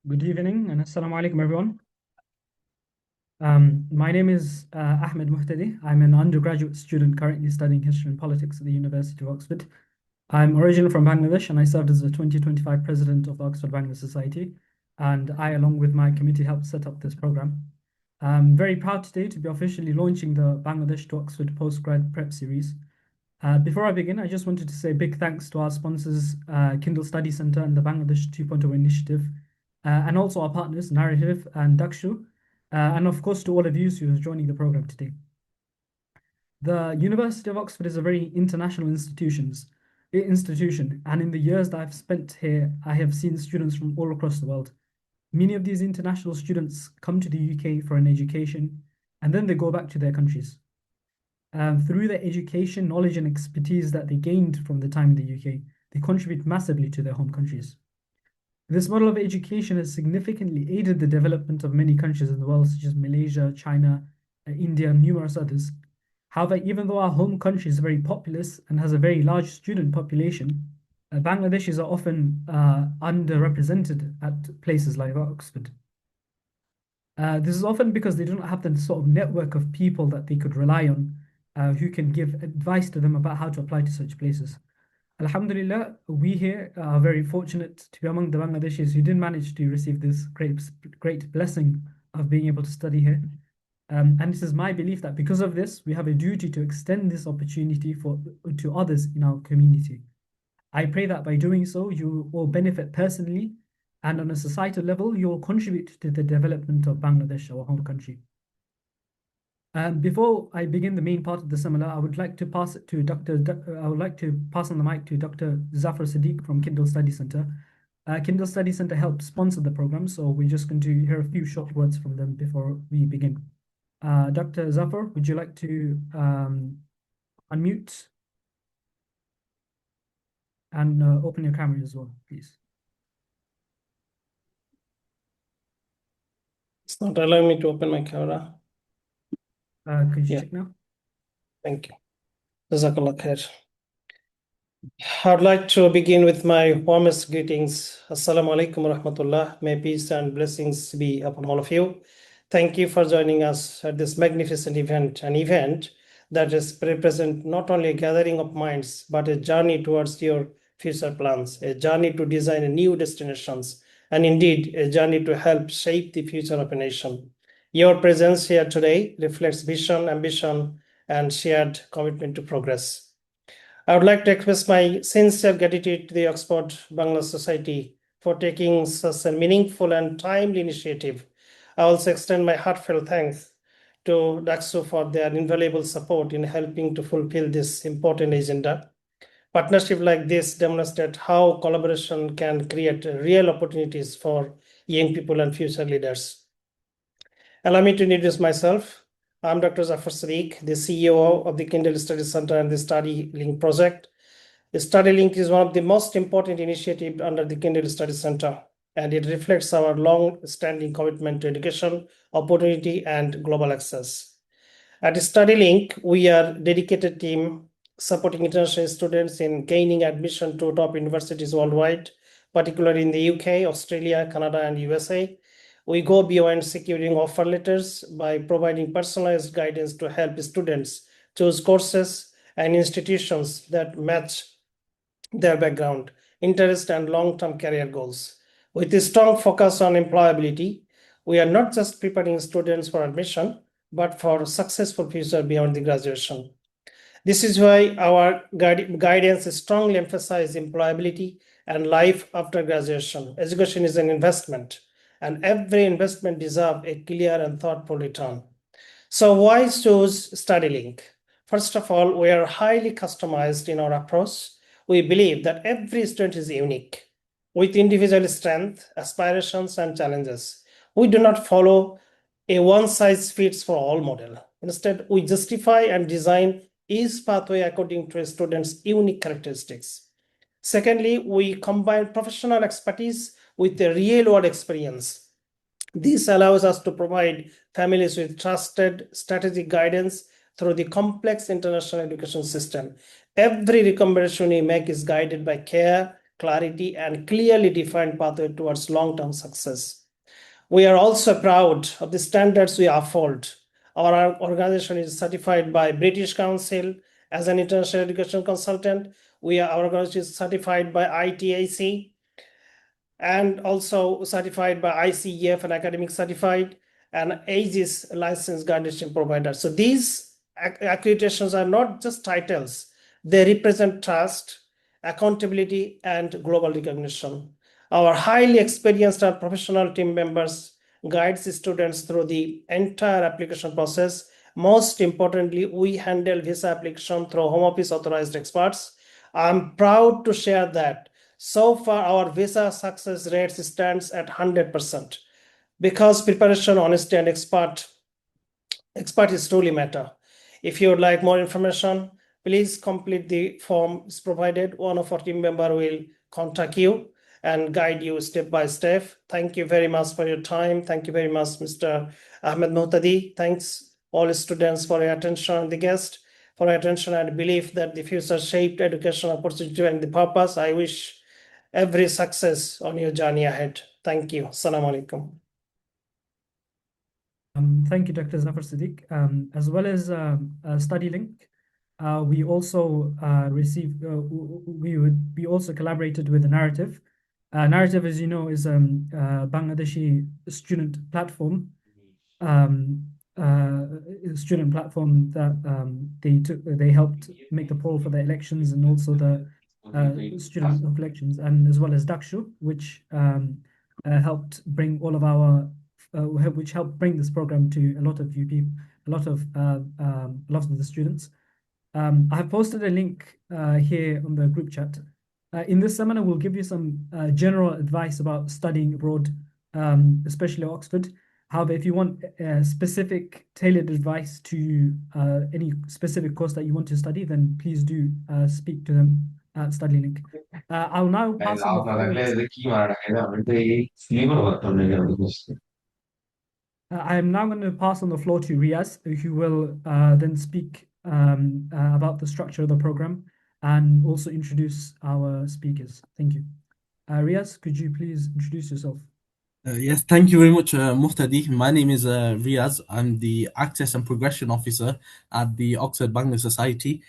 Good evening and assalamu alaikum everyone. My name is Ahmed Muhtadi. I'm an undergraduate student currently studying history and politics at the University of Oxford. I'm originally from Bangladesh and I served as the 2025 president of the Oxford Bangla Society. And I, along with my committee, helped set up this program. I'm very proud today to be officially launching the Bangladesh to Oxford Postgrad Prep Series. Before I begin, I just wanted to say big thanks to our sponsors, Kindle Study Centre and the Bangladesh 2.0 initiative, and also our partners, Narrative and Dakshu, and of course to all of you who are joining the program today. The University of Oxford is a very international institution, and in the years that I've spent here, I have seen students from all across the world. Many of these international students come to the UK for an education, and then they go back to their countries. Through their education, knowledge, and expertise that they gained from the time in the UK, they contribute massively to their home countries. This model of education has significantly aided the development of many countries in the world, such as Malaysia, China, India, and numerous others. However, even though our home country is very populous and has a very large student population, Bangladeshis are often underrepresented at places like Oxford. This is often because they don't have the sort of network of people that they could rely on who can give advice to them about how to apply to such places. Alhamdulillah, we here are very fortunate to be among the Bangladeshis who did manage to receive this great blessing of being able to study here. And it is my belief that because of this, we have a duty to extend this opportunity to others in our community. I pray that by doing so, you will benefit personally, and on a societal level, you will contribute to the development of Bangladesh, our home country. Before I begin the main part of the seminar, I would like to pass on the mic to Dr. Zafar Sadiq from Kindle Study Centre. Kindle Study Centre helped sponsor the program, so we're just going to hear a few short words from them before we begin. Dr. Zafar, would you like to unmute and open your camera as well, please? It's not allowing me to open my camera. Could you check now? Thank you. Jazakallah khair. I'd like to begin with my warmest greetings. Assalamu alaikum wa rahmatullah. May peace and blessings be upon all of you. Thank you for joining us at this magnificent event, an event that is represent not only a gathering of minds, but a journey towards your future plans, a journey to design new destinations, and indeed a journey to help shape the future of a nation. Your presence here today reflects vision, ambition, and shared commitment to progress. I would like to express my sincere gratitude to the Oxford Bangla Society for taking such a meaningful and timely initiative. I also extend my heartfelt thanks to Dakshu for their invaluable support in helping to fulfill this important agenda. Partnership like this demonstrate how collaboration can create real opportunities for young people and future leaders. Allow me to introduce myself. I'm Dr. Zafar Sadiq, the CEO of the Kindle Study Center and the Study Link project. The Study Link is one of the most important initiatives under the Kindle Study Center, and it reflects our long-standing commitment to education, opportunity, and global access. At Study Link, we are a dedicated team supporting international students in gaining admission to top universities worldwide, particularly in the UK, Australia, Canada, and USA. We go beyond securing offer letters by providing personalized guidance to help students choose courses and institutions that match their background, interest, and long-term career goals. With a strong focus on employability, we are not just preparing students for admission, but for a successful future beyond the graduation. This is why our guidance strongly emphasizes employability and life after graduation. Education is an investment, and every investment deserves a clear and thoughtful return. So why choose StudyLink? First of all, we are highly customized in our approach. We believe that every student is unique, with individual strengths, aspirations, and challenges. We do not follow a one-size-fits-for-all model. Instead, we justify and design each pathway according to a student's unique characteristics. Secondly, we combine professional expertise with a real-world experience. This allows us to provide families with trusted strategic guidance through the complex international education system. Every recommendation we make is guided by care, clarity, and clearly defined pathway towards long-term success. We are also proud of the standards we uphold. Our organization is certified by British Council as an international education consultant. Our organization is certified by ITAC and also certified by ICEF and academic certified, and AGIS licensed guardianship provider. So these accreditations are not just titles, they represent trust, accountability, and global recognition. Our highly experienced and professional team members guides students through the entire application process. Most importantly, we handle visa application through home office authorized experts. I'm proud to share that so far our visa success rate stands at 100% because preparation, honesty, and expertise truly matter. If you would like more information, please complete the forms provided. One of our team member will contact you and guide you step by step. Thank you very much for your time. Thank you very much, Mr. Ahmed Muhtadi. Thanks all students for your attention and the guest for your attention and belief that the future shaped education opportunity and the purpose. I wish every success on your journey ahead. Thank you. Assalamu alaikum. Thank you, Dr. Zafar Siddiq. As well as Study Link, we also we also collaborated with Narrative. Narrative, as you know, is a Bangladeshi student platform. Student platform that they helped make the poll for the elections and also the student elections, and as well as Dakshu, which helped bring all of our which helped bring this program to a lot of you people, a lot of the students. I have posted a link here on the group chat. In this seminar, we'll give you some general advice about studying abroad, especially at Oxford. However, if you want specific tailored advice to any specific course that you want to study, then please do speak to them at Study Link. I'll now pass on the floor. I am now going to pass on the floor to Riaz, who will then speak about the structure of the program and also introduce our speakers. Thank you. Riaz, could you please introduce yourself? Yes, thank you very much, Muhtadi. My name is Riaz. I'm the Access and Progression Officer at the Oxford Bangladesh Society.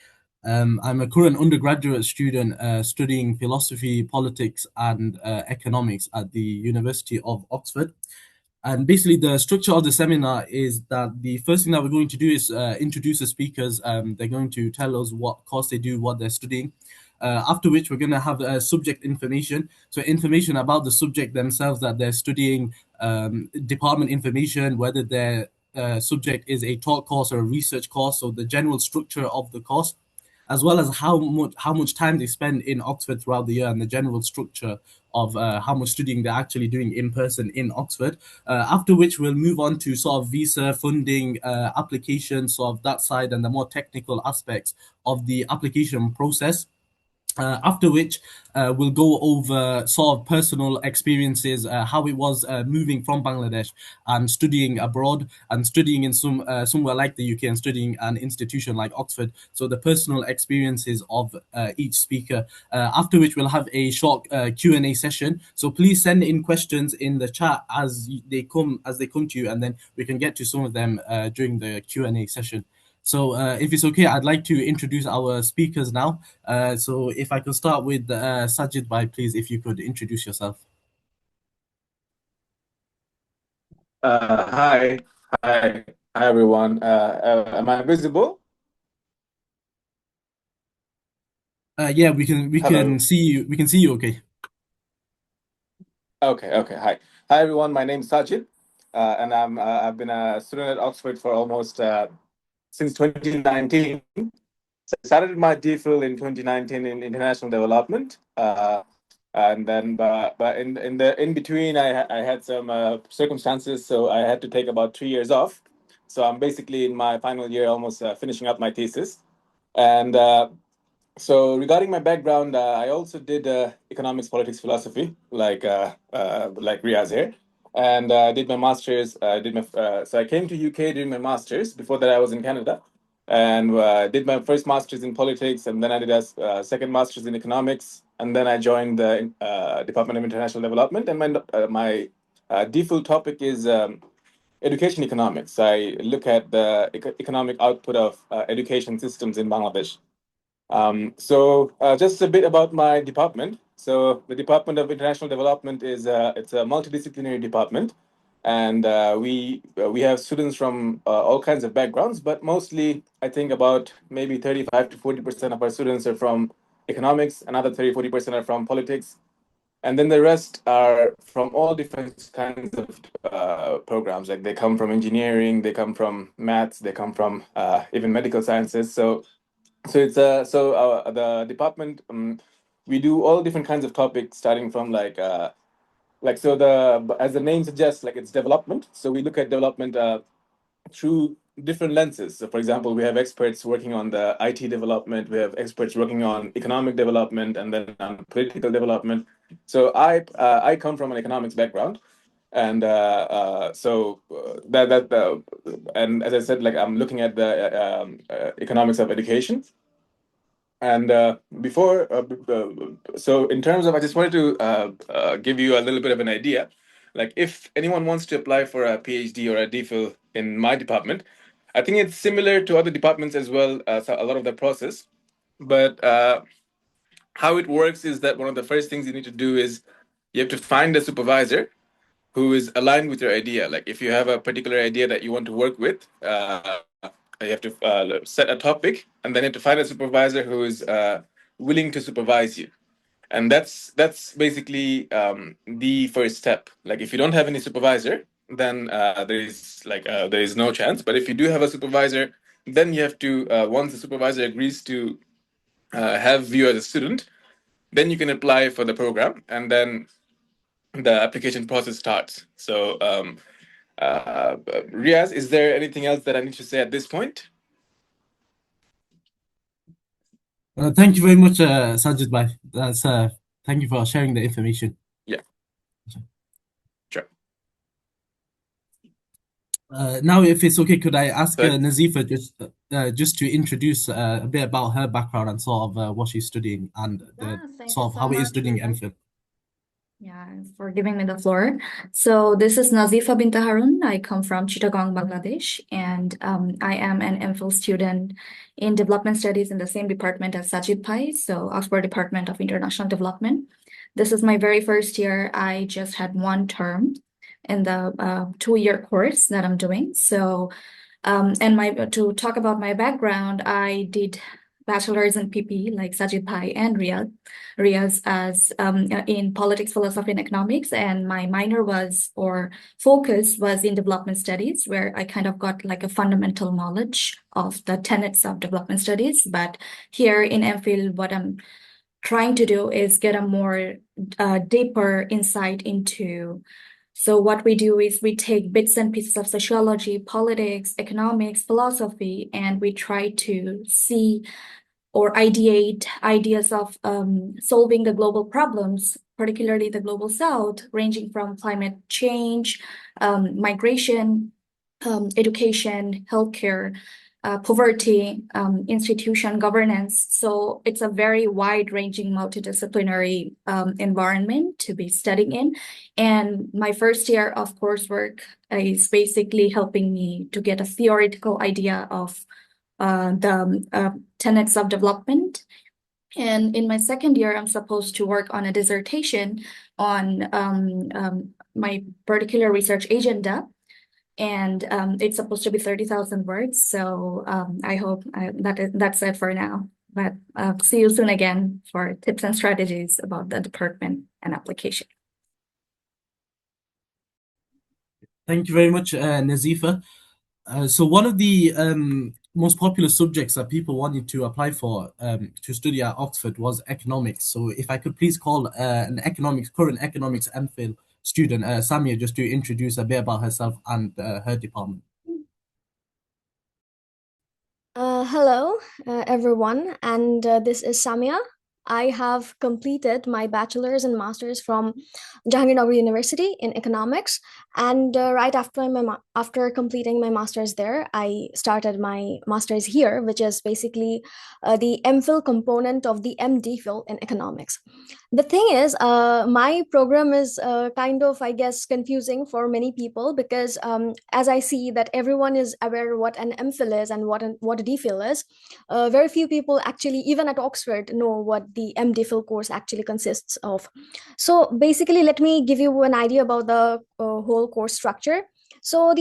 I'm a current undergraduate student studying philosophy, politics, and economics at the University of Oxford. And basically, the structure of the seminar is that the first thing that we're going to do is introduce the speakers. They're going to tell us what course they do, what they're studying. After which, we're going to have subject information. So, information about the subject themselves that they're studying, department information, whether their subject is a taught course or a research course, so the general structure of the course, as well as how much time they spend in Oxford throughout the year and the general structure of how much studying they're actually doing in person in Oxford. After which we'll move on to sort of visa funding, application, sort of that side, and the more technical aspects of the application process. After which we'll go over sort of personal experiences, how it was moving from Bangladesh and studying abroad and studying in somewhere like the UK and studying an institution like Oxford. So the personal experiences of each speaker. After which we'll have a short Q&A session. So please send in questions in the chat as they come to you, and then we can get to some of them during the Q&A session. So if it's okay, I'd like to introduce our speakers now. So if I could start with Sajid Bhai, please, if you could introduce yourself. Hi everyone. Am I visible? Yeah, we can Hello. see you. We can see you. Okay. Okay. Hi everyone. My name is Sajid, and I've been a student at Oxford for almost since 2019. So I started my DPhil in 2019 in international development, and then but in between I had some circumstances, so I had to take about 3 years off. So I'm basically in my final year, almost finishing up my thesis, and. So regarding my background, I also did economics, politics, philosophy, like Riaz here, and did my master's. So I came to UK doing my master's. Before that, I was in Canada, and did my first master's in politics, and then I did a second master's in economics, and then I joined the Department of International Development, and my default topic is education economics. I look at the economic output of education systems in Bangladesh. Just a bit about my department. So the Department of International Development is it's a multidisciplinary department, and we have students from all kinds of backgrounds, but mostly I think about maybe 35 to 40% of our students are from economics, another 30-40% are from politics, and then the rest are from all different kinds of programs. Like they come from engineering, they come from maths, they come from even medical sciences. The department we do all different kinds of topics, starting from as the name suggests, like it's development. So we look at development through different lenses. So, for example, we have experts working on the IT development, we have experts working on economic development, and then on political development. So I come from an economics background, and and as I said, like I'm looking at the economics of education. And so in terms of, I just wanted to give you a little bit of an idea. Like if anyone wants to apply for a PhD or a DPhil in my department, I think it's similar to other departments as well, so a lot of the process. But how it works is that one of the first things you need to do is you have to find a supervisor who is aligned with your idea. Like if you have a particular idea that you want to work with, you have to set a topic, and then you have to find a supervisor who is willing to supervise you. And that's basically the first step. Like if you don't have any supervisor, then there is no chance. But if you do have a supervisor, then you have to once the supervisor agrees to have you as a student, then you can apply for the program, and then the application process starts. So, Riaz, is there anything else that I need to say at this point? Thank you very much, Sajid Bhai. Thank you for sharing the information. Yeah, sure. Now, if it's okay, could I ask So- Nazifa just to introduce a bit about her background and sort of what she's studying and Thank sort you of so how it is much, studying Riyaz. MPhil. Yeah, for giving me the floor. So this is Nazifa Binta Harun. I come from Chittagong, Bangladesh, and I am an MPhil student in development studies in the same department as Sajid Bhai, so Oxford Department of International Development. This is my very first year. I just had one term in the 2-year course that I'm doing. So, to talk about my background, I did bachelor's in PP like Sajid Bhai and Riaz as in politics, philosophy, and economics, and my minor or focus was in development studies, where I kind of got like a fundamental knowledge of the tenets of development studies. But here in MPhil, what I'm trying to do is get a more deeper insight into. So what we do is we take bits and pieces of sociology, politics, economics, philosophy, and we try to see or ideate ideas of solving the global problems, particularly the global south, ranging from climate change, migration, education, healthcare, poverty, institution governance. So it's a very wide-ranging, multidisciplinary environment to be studying in. And my first year of coursework is basically helping me to get a theoretical idea of the tenets of development. And in my second year, I'm supposed to work on a dissertation on my particular research agenda. And it's supposed to be 30,000 words. So I hope that's it for now. But see you soon again for tips and strategies about the department and application. Thank you very much, Nazifa. So one of the most popular subjects that people wanted to apply for to study at Oxford was economics. So if I could please call an current economics MPhil student, Samia, just to introduce a bit about herself and her department. Hello, everyone, and this is Samia. I have completed my bachelor's and master's from Jahangirnagar University in economics. And right after completing my master's there, I started my master's here, which is basically the MPhil component of the MDphil in economics. The thing is, my program is kind of, I guess, confusing for many people because as I see that everyone is aware what an MPhil is and what a DPhil is, very few people actually, even at Oxford, know what the MDphil course actually consists of. So basically, let me give you an idea about the whole course structure. So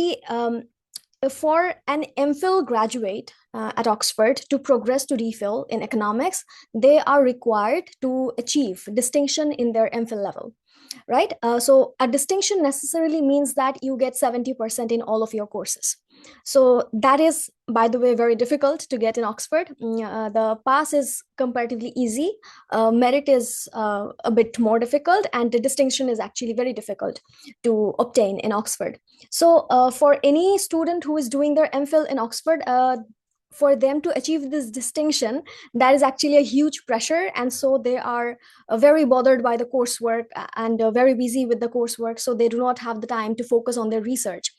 for an MPhil graduate at Oxford to progress to DPhil in economics, they are required to achieve distinction in their MPhil level, right? So a distinction necessarily means that you get 70% in all of your courses. So that is, by the way, very difficult to get in Oxford. The pass is comparatively easy. Merit is a bit more difficult, and the distinction is actually very difficult to obtain in Oxford. So for any student who is doing their MPhil in Oxford, for them to achieve this distinction, that is actually a huge pressure. And so they are very bothered by the coursework and very busy with the coursework. So they do not have the time to focus on their research.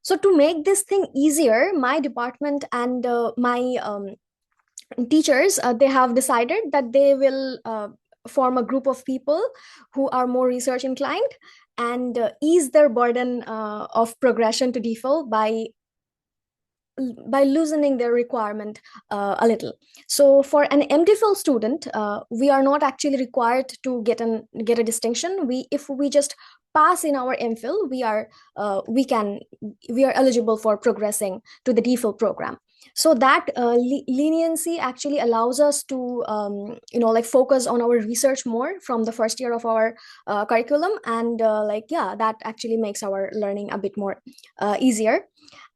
So to make this thing easier, my department and my teachers, they have decided that they will form a group of people who are more research inclined and ease their burden of progression to DPhil by loosening their requirement a little. So for an MDphil student, we are not actually required to get a distinction. If we just pass in our MPhil, we are eligible for progressing to the DPhil program. So that leniency actually allows us to focus on our research more from the first year of our curriculum, and that actually makes our learning a bit more easier.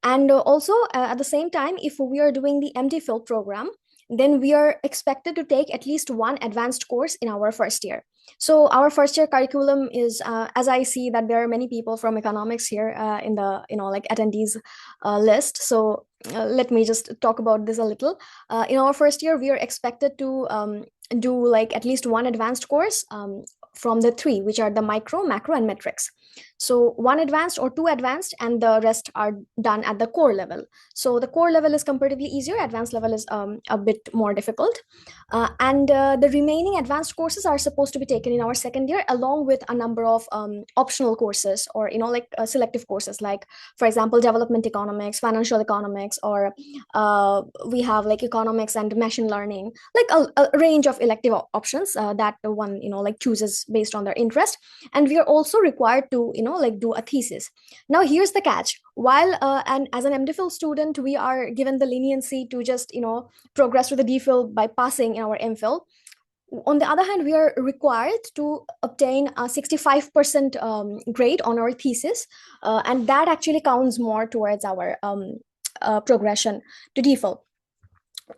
And also at the same time, if we are doing the MDphil program, then we are expected to take at least one advanced course in our first year. So our first year curriculum is, as I see that there are many people from economics here in the attendees list. So let me just talk about this a little. In our first year, we are expected to do at least one advanced course from the three, which are the micro, macro, and metrics. So one advanced or two advanced, and the rest are done at the core level. So the core level is comparatively easier, advanced level is a bit more difficult. And the remaining advanced courses are supposed to be taken in our second year, along with a number of optional courses, or selective courses, like, for example, development economics, financial economics, or we have economics and machine learning, a range of elective options that one chooses based on their interest. And we are also required to do a thesis. Now here's the catch: while and as an MDphil student, we are given the leniency to just progress to the DPhil by passing in our MPhil. On the other hand, we are required to obtain a 65% grade on our thesis, and that actually counts more towards our progression to DPhil.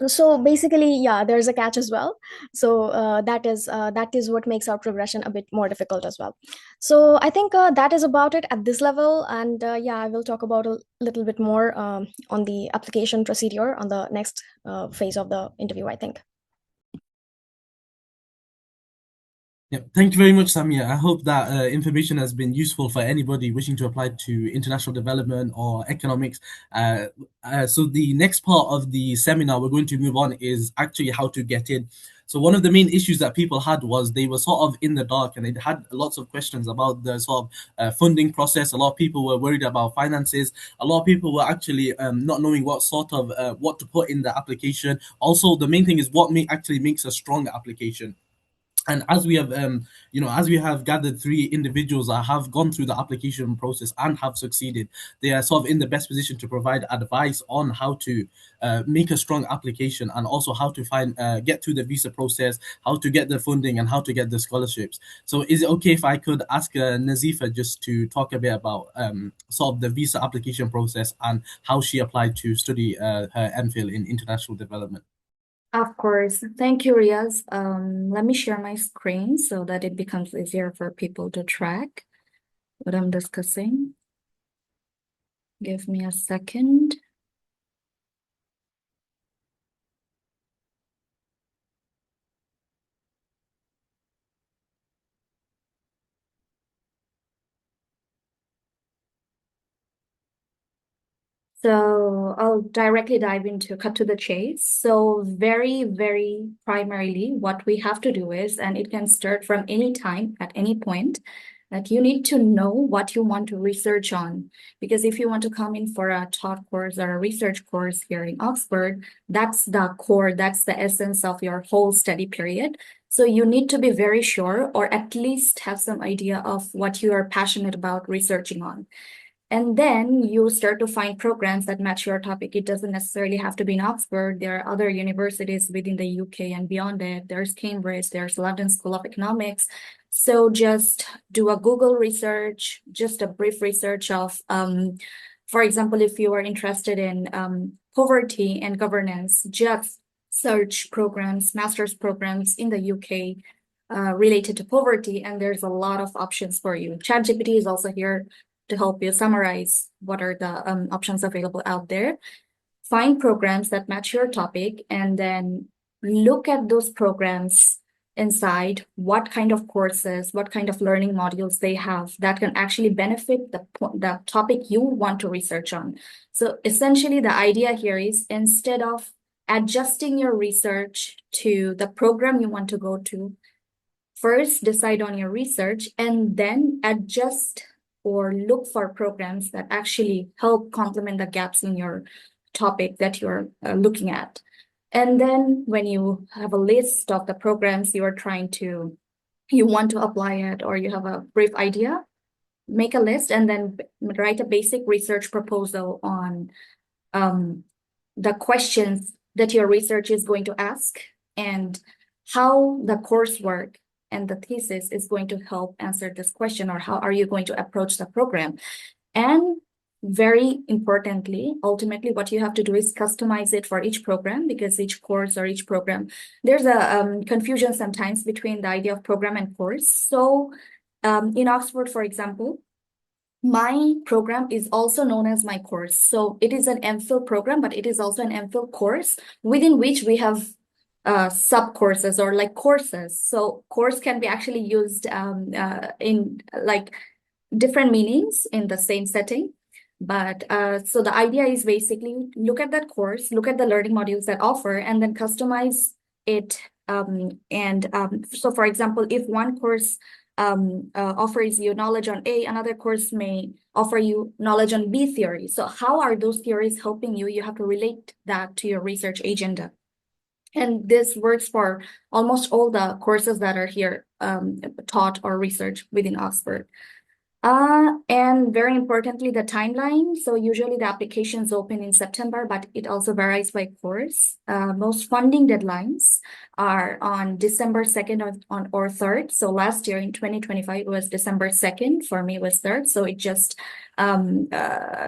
So basically, yeah, there's a catch as well. So that is what makes our progression a bit more difficult as well. So I think that is about it at this level. And yeah, I will talk about a little bit more on the application procedure on the next phase of the interview, I think. Yeah, thank you very much, Samia. I hope that information has been useful for anybody wishing to apply to international development or economics. So the next part of the seminar we're going to move on is actually how to get in. So one of the main issues that people had was they were sort of in the dark, and they had lots of questions about the sort of funding process. A lot of people were worried about finances. A lot of people were actually not knowing what sort of what to put in the application. Also, the main thing is what actually makes a strong application. And as we have as we have gathered three individuals that have gone through the application process and have succeeded, they are sort of in the best position to provide advice on how to make a strong application, and also how to get through the visa process, how to get the funding, and how to get the scholarships. So is it okay if I could ask Nazifa just to talk a bit about sort of the visa application process and how she applied to study her MPhil in international development? Of course. Thank you, Riaz. Let me share my screen so that it becomes easier for people to track what I'm discussing. Give me a second. So I'll directly cut to the chase. So very primarily what we have to do is, and it can start from any time at any point, that you need to know what you want to research on. Because if you want to come in for a taught course or a research course here in Oxford, that's the core, that's the essence of your whole study period. So you need to be very sure, or at least have some idea of what you are passionate about researching on. And then you start to find programs that match your topic. It doesn't necessarily have to be in Oxford. There are other universities within the UK and beyond it. There's Cambridge, there's London School of Economics. So just do a Google research, just a brief research of, for example, if you are interested in poverty and governance, just search programs, master's programs in the UK related to poverty, and there's a lot of options for you. ChatGPT is also here to help you summarize what are the options available out there. Find programs that match your topic, and then look at those programs inside, what kind of courses, what kind of learning modules they have that can actually benefit the topic you want to research on. So essentially the idea here is, instead of adjusting your research to the program you want to go to, first decide on your research and then adjust or look for programs that actually help complement the gaps in your topic that you're looking at. And then when you have a list of the programs you want to apply it, or you have a brief idea, make a list and then write a basic research proposal on the questions that your research is going to ask, and how the coursework and the thesis is going to help answer this question, or how are you going to approach the program. And very importantly, ultimately, what you have to do is customize it for each program, because each course or each program, there's a confusion sometimes between the idea of program and course. So in Oxford, for example, my program is also known as my course. So it is an MPhil program, but it is also an MPhil course within which we have sub courses, or like courses. So course can be actually used in like different meanings in the same setting. But so the idea is basically look at that course, look at the learning modules that offer, and then customize it. So for example, if one course offers you knowledge on A, another course may offer you knowledge on B theory. So how are those theories helping you? You have to relate that to your research agenda. And this works for almost all the courses that are here taught or researched within Oxford. And very importantly, the timeline. So usually the applications open in September, but it also varies by course. Most funding deadlines are on December 2nd or 3rd. So last year in 2025, it was December 2nd. For me, it was 3rd. So it just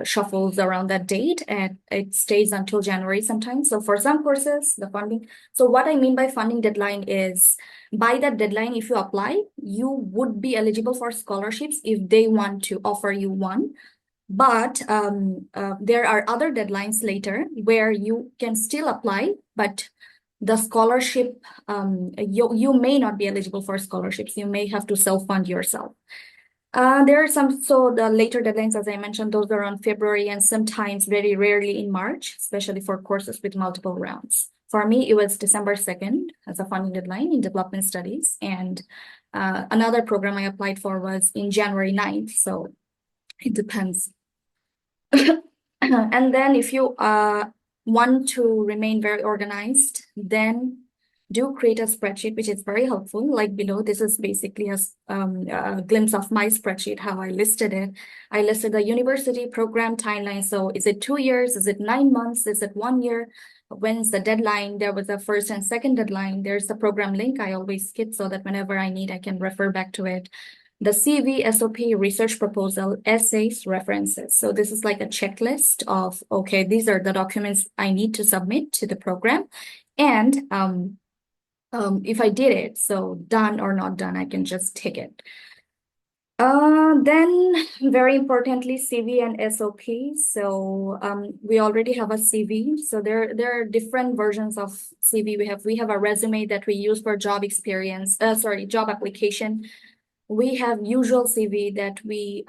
shuffles around that date, and it stays until January sometimes. So for some courses, the funding. So what I mean by funding deadline is, by that deadline, if you apply, you would be eligible for scholarships if they want to offer you one. But there are other deadlines later where you can still apply, but the scholarship, you may not be eligible for scholarships. You may have to self-fund yourself. There are so the later deadlines, as I mentioned, those are on February and sometimes very rarely in March, especially for courses with multiple rounds. For me, it was December 2nd as a funding deadline in development studies. And another program I applied for was in January 9th. So it depends. And then if you want to remain very organized, then do create a spreadsheet, which is very helpful. Like below, this is basically a glimpse of my spreadsheet, how I listed it. I listed the university program timeline. So is it 2 years? Is it 9 months? Is it 1 year? When's the deadline? There was a first and second deadline. There's the program link. I always skip so that whenever I need, I can refer back to it. The CV, SOP, research proposal, essays, references. So this is like a checklist of, okay, these are the documents I need to submit to the program. And if I did it, so done or not done, I can just tick it. Then very importantly, CV and SOP. So we already have a CV. So there are different versions of CV. We have a resume that we use for job experience, job application. We have usual CV that we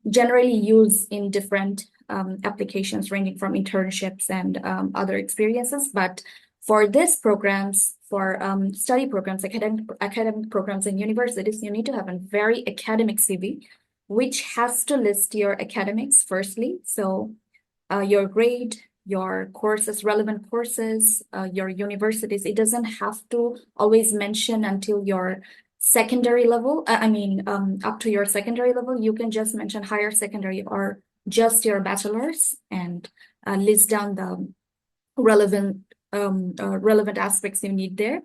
generally use in different applications ranging from internships and other experiences. But for these programs, for study programs, academic programs in universities, you need to have a very academic CV, which has to list your academics firstly. So your grade, your courses, relevant courses, your universities. It doesn't have to always mention until your secondary level. Up to your secondary level, you can just mention higher secondary or just your bachelor's and list down the relevant aspects you need there.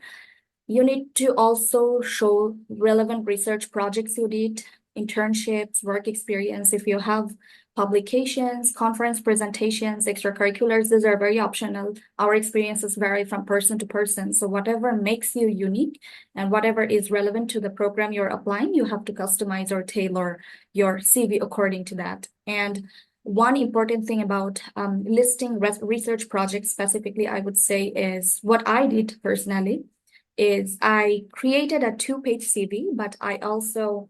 You need to also show relevant research projects you did, internships, work experience. If you have publications, conference presentations, extracurriculars, these are very optional. Our experiences vary from person to person. So whatever makes you unique and whatever is relevant to the program you're applying, you have to customize or tailor your CV according to that. And one important thing about listing research projects specifically, I would say, is what I did personally is I created a 2-page CV, but I also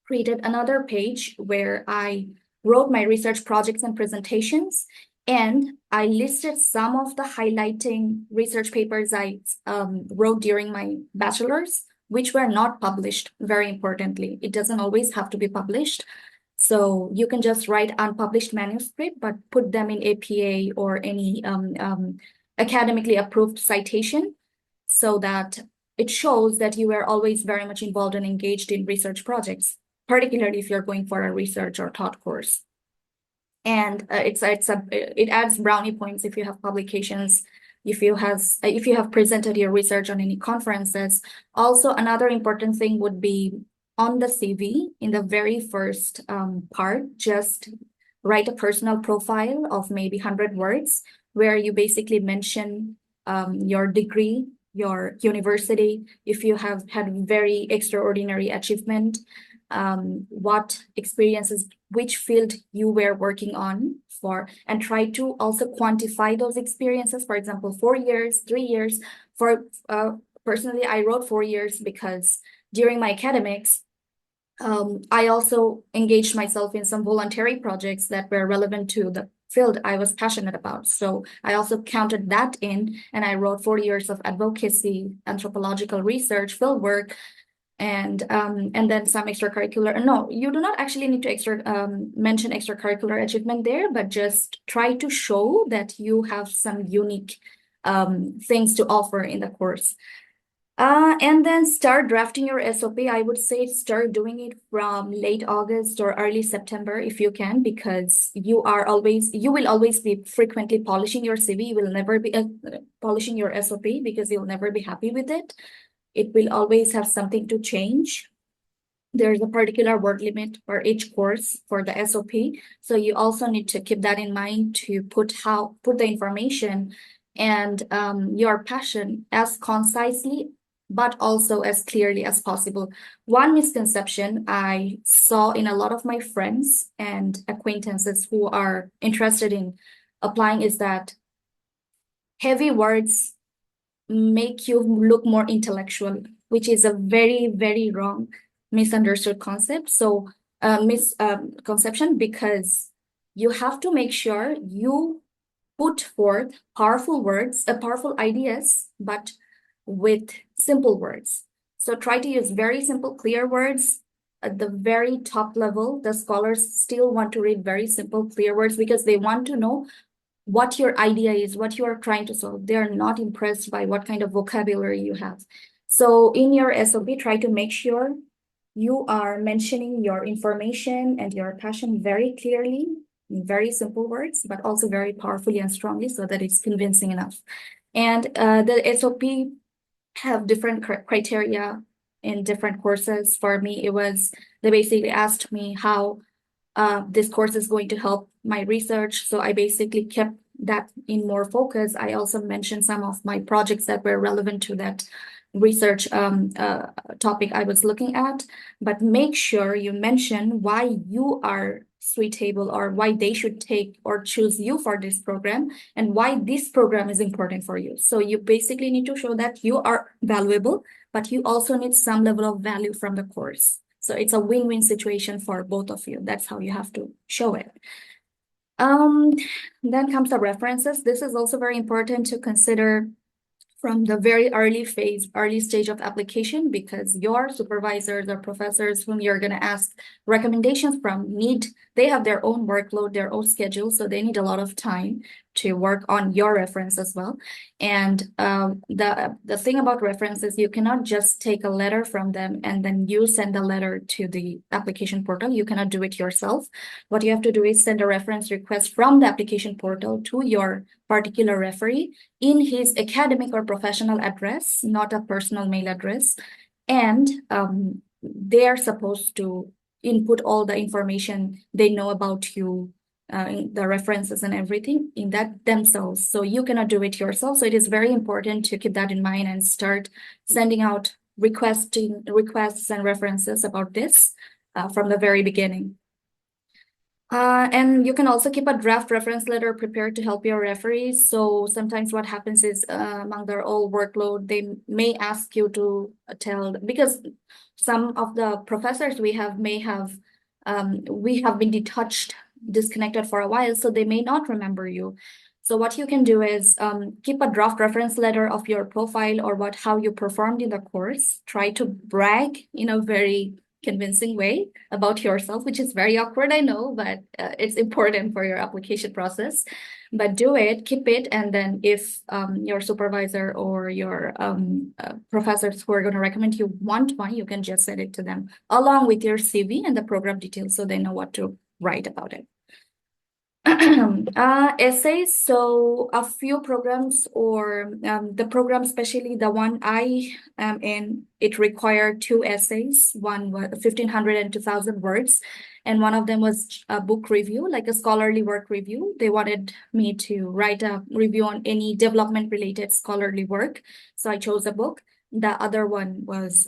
created another page where I wrote my research projects and presentations, and I listed some of the highlighting research papers I wrote during my bachelor's, which were not published, very importantly. It doesn't always have to be published. So you can just write unpublished manuscript, but put them in APA or any academically approved citation so that it shows that you were always very much involved and engaged in research projects, particularly if you're going for a research or taught course. And it adds brownie points if you have publications, if you have presented your research on any conferences. Also, another important thing would be on the CV, in the very first part, just write a personal profile of maybe 100 words, where you basically mention your degree, your university, if you have had very extraordinary achievement, what experiences, which field you were working on for, and try to also quantify those experiences. For example, 4 years, 3 years. For personally, I wrote 4 years because during my academics, I also engaged myself in some voluntary projects that were relevant to the field I was passionate about. So I also counted that in, and I wrote 4 years of advocacy, anthropological research, field work, and then some extracurricular. No, you do not actually need to mention extracurricular achievement there, but just try to show that you have some unique things to offer in the course. And then start drafting your SOP. I would say start doing it from late August or early September if you can, because you will always be frequently polishing your CV. You will never be polishing your SOP because you'll never be happy with it. It will always have something to change. There's a particular word limit for each course for the SOP. So you also need to keep that in mind to put the information and your passion as concisely but also as clearly as possible. One misconception I saw in a lot of my friends and acquaintances who are interested in applying is that heavy words make you look more intellectual, which is a very, very wrong, misunderstood concept. So misconception, because you have to make sure you put forth powerful words, powerful ideas, but with simple words. So try to use very simple, clear words. At the very top level, the scholars still want to read very simple, clear words because they want to know what your idea is, what you are trying to solve. They are not impressed by what kind of vocabulary you have. So in your SOP, try to make sure you are mentioning your information and your passion very clearly, in very simple words, but also very powerfully and strongly so that it's convincing enough. And the SOP have different criteria in different courses. For me, they basically asked me how this course is going to help my research. So I basically kept that in more focus. I also mentioned some of my projects that were relevant to that research topic I was looking at, but make sure you mention why you are suitable or why they should take or choose you for this program and why this program is important for you. So you basically need to show that you are valuable, but you also need some level of value from the course. So it's a win-win situation for both of you. That's how you have to show it. Then comes the references. This is also very important to consider from the very early stage of application, because your supervisors or professors whom you're going to ask recommendations from they have their own workload, their own schedule, so they need a lot of time to work on your reference as well. And the thing about references, you cannot just take a letter from them and then you send a letter to the application portal. You cannot do it yourself. What you have to do is send a reference request from the application portal to your particular referee in his academic or professional address, not a personal mail address. And they're supposed to input all the information they know about you, the references and everything in that themselves. So you cannot do it yourself. So it is very important to keep that in mind and start sending out requests and references about this from the very beginning. And you can also keep a draft reference letter prepared to help your referees. So sometimes what happens is among their all workload, they may ask you to because some of the professors we have been disconnected for a while, so they may not remember you. So what you can do is keep a draft reference letter of your profile or how you performed in the course. Try to brag in a very convincing way about yourself, which is very awkward, I know, but it's important for your application process. But do it, keep it, and then if your supervisor or your professors who are going to recommend you want one, you can just send it to them along with your CV and the program details so they know what to write about it. Essays. So a few programs or the program, especially the one I am in, it required 2 essays. One was 1,500 and 2,000 words. And one of them was a book review, like a scholarly work review. They wanted me to write a review on any development related scholarly work. So I chose a book. The other one was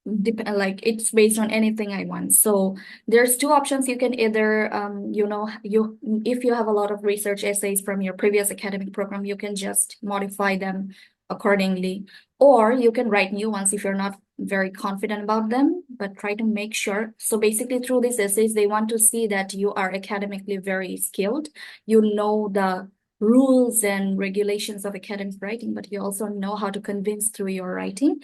it's based on anything I want. So there's 2 options. You can either if you have a lot of research essays from your previous academic program, you can just modify them accordingly, or you can write new ones if you're not very confident about them, but try to make sure. So basically through these essays, they want to see that you are academically very skilled. You know the rules and regulations of academic writing, but you also know how to convince through your writing.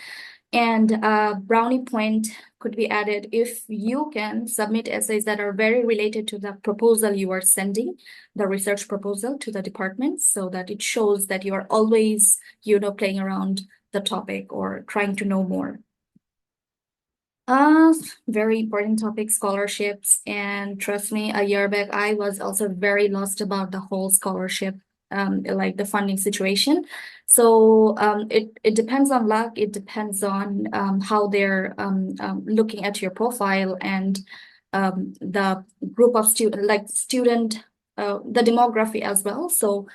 And brownie point could be added if you can submit essays that are very related to the proposal you are sending, the research proposal to the department, so that it shows that you are always, playing around the topic or trying to know more. Very important topic, scholarships. And trust me, a year back, I was also very lost about the whole scholarship, like the funding situation. So it depends on luck. It depends on how they're looking at your profile and the group of the demography as well. So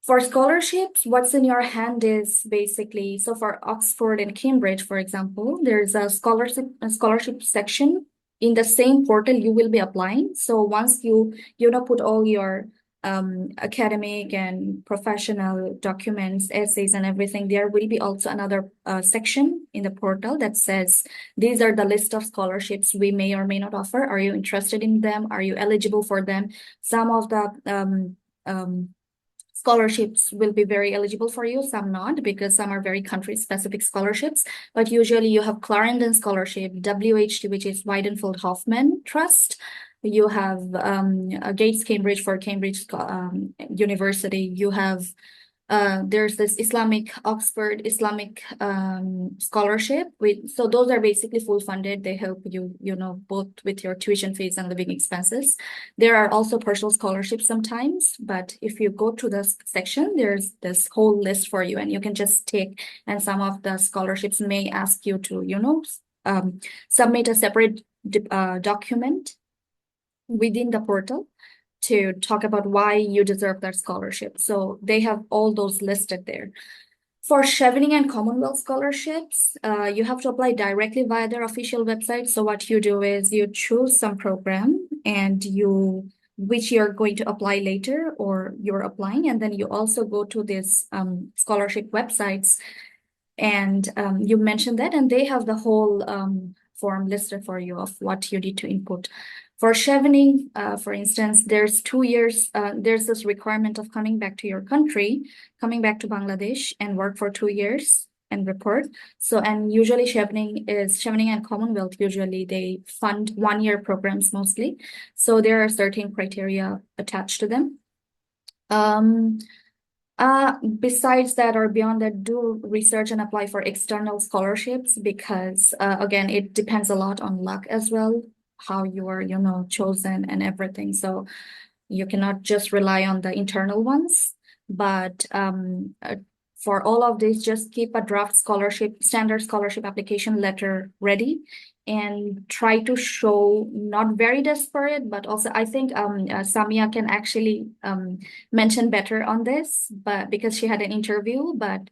for scholarships, what's in your hand is basically, so for Oxford and Cambridge, for example, there's a scholarship section in the same portal you will be applying. So once you put all your academic and professional documents, essays, and everything, there will be also another section in the portal that says, these are the list of scholarships we may or may not offer. Are you interested in them? Are you eligible for them? Some of the scholarships will be very eligible for you, some not, because some are very country-specific scholarships. But usually you have Clarendon Scholarship, WHT, which is Weidenfeld Hoffman Trust. You have Gates Cambridge for Cambridge University. You have there's this Oxford Islamic scholarship. So those are basically full funded. They help you, both with your tuition fees and living expenses. There are also partial scholarships sometimes, but if you go to this section, there's this whole list for you and you can just take, and some of the scholarships may ask you to, submit a separate document within the portal to talk about why you deserve that scholarship. So they have all those listed there. For Chevening and Commonwealth scholarships, you have to apply directly via their official website. So what you do is you choose some program and which you're going to apply later or you're applying, and then you also go to this scholarship websites and you mention that, and they have the whole form listed for you of what you need to input. For chevening, for instance, there's 2 years, there's this requirement of coming back to your country, coming back to Bangladesh and work for 2 years and report. So, and usually chevening and Commonwealth, usually they fund 1-year programs mostly. So there are certain criteria attached to them. Besides that or beyond that, do research and apply for external scholarships because, again, it depends a lot on luck as well, how you are, chosen and everything. So you cannot just rely on the internal ones. But for all of this, just keep a draft standard scholarship application letter ready and try to show not very desperate, but also I think Samia can actually mention better on this, but because she had an interview. But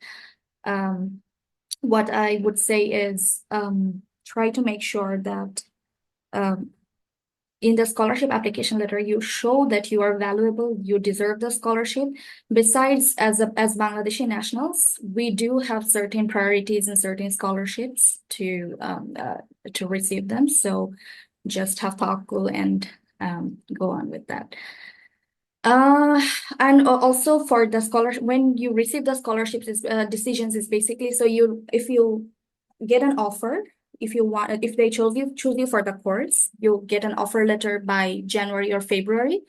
what I would say is try to make sure that in the scholarship application letter, you show that you are valuable, you deserve the scholarship. Besides, as Bangladeshi nationals, we do have certain priorities and certain scholarships to receive them. So just have tawakkul and go on with that. And also for the scholarship, when you receive the scholarships, decisions is basically, so if you get an offer, if they choose you for the course, you'll get an offer letter by January or February.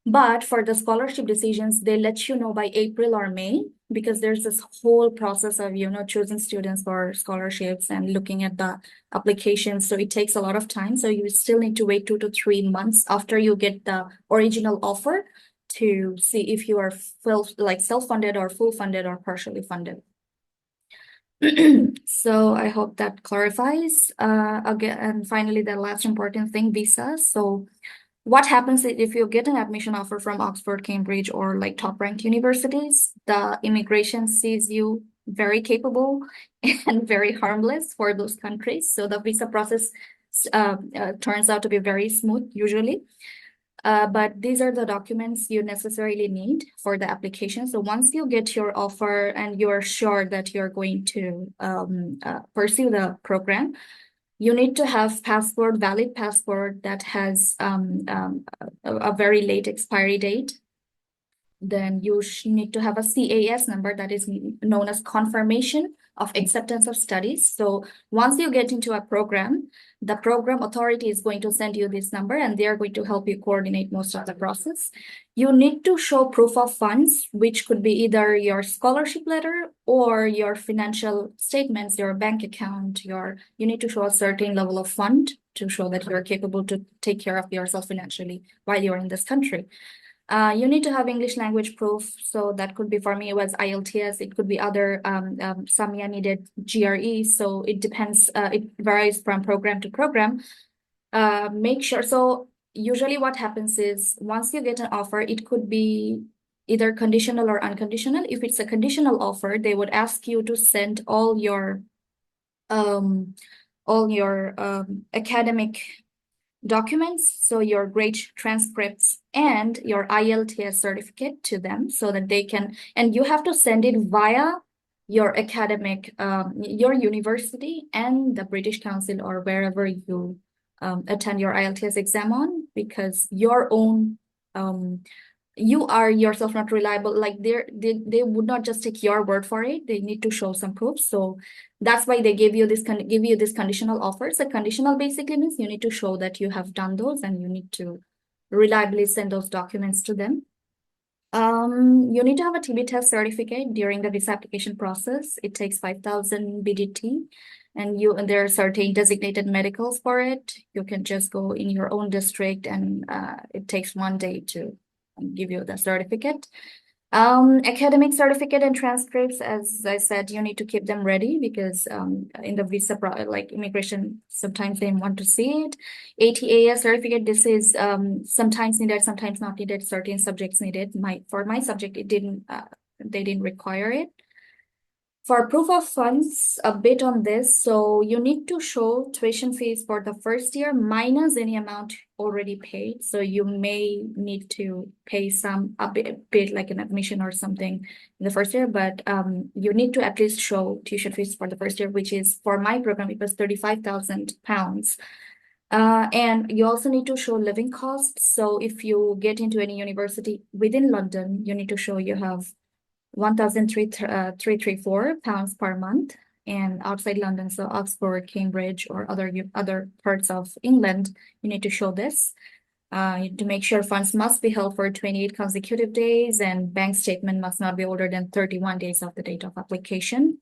But for the scholarship decisions, they let you know by April or May, because there's this whole process of, choosing students for scholarships and looking at the applications. So it takes a lot of time. So you still need to wait 2 to 3 months after you get the original offer to see if you are self-funded or full funded or partially funded. So I hope that clarifies. Again, and finally, the last important thing, visa. So what happens if you get an admission offer from Oxford, Cambridge, or like top-ranked universities? The immigration sees you very capable and very harmless for those countries. So the visa process turns out to be very smooth usually. But these are the documents you necessarily need for the application. So once you get your offer and you're sure that you're going to pursue the program, you need to have valid passport that has a very late expiry date. Then you need to have a CAS number, that is known as confirmation of acceptance of studies. So once you get into a program, the program authority is going to send you this number and they are going to help you coordinate most of the process. You need to show proof of funds, which could be either your scholarship letter or your financial statements, your bank account, you need to show a certain level of fund to show that you're capable to take care of yourself financially while you're in this country. You need to have English language proof. So that could be, for me, it was IELTS. It could be other, Samia needed GRE. So it depends, it varies from program to program. Make sure, so usually what happens is once you get an offer, it could be either conditional or unconditional. If it's a conditional offer, they would ask you to send all your academic documents, so your grade transcripts and your IELTS certificate to them so that they can, and you have to send it via your academic, your university and the British Council or wherever you attend your IELTS exam on, because your own, you are yourself not reliable. Like they would not just take your word for it. They need to show some proof. So that's why they give you this conditional offers. A conditional basically means you need to show that you have done those and you need to reliably send those documents to them. You need to have a TB test certificate during the visa application process. It takes 5,000 BDT, and there are certain designated medicals for it. You can just go in your own district, and it takes 1 day to give you the certificate. Academic certificate and transcripts, as I said, you need to keep them ready because in the visa, like immigration, sometimes they want to see it. ATAS certificate, this is sometimes needed, sometimes not needed. Certain subjects needed. For my subject, it didn't. They didn't require it. For proof of funds, a bit on this. So you need to show tuition fees for the first year minus any amount already paid. So you may need to pay a bit like an admission or something in the first year, but you need to at least show tuition fees for the first year, which is, for my program, it was £35,000. And you also need to show living costs. So if you get into any university within London, you need to show you have 1,334 pounds per month. And outside London, so Oxford, Cambridge, or other parts of England, you need to show this. To make sure funds must be held for 28 consecutive days, and bank statement must not be older than 31 days of the date of application.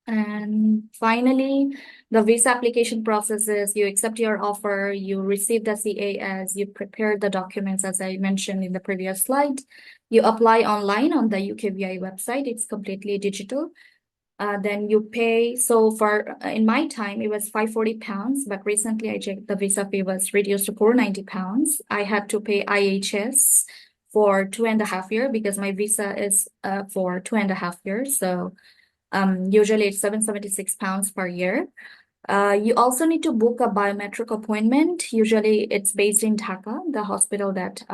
And finally, the visa application process is you accept your offer, you receive the CAS, you prepare the documents as I mentioned in the previous slide. You apply online on the UKVI website. It's completely digital. Then you pay. So for in my time, it was £540, but recently I checked the visa fee was reduced to £490. I had to pay IHS for 2.5 years because my visa is for 2.5 years. So usually it's £776 per year. You also need to book a biometric appointment. Usually it's based in Dhaka, the hospital that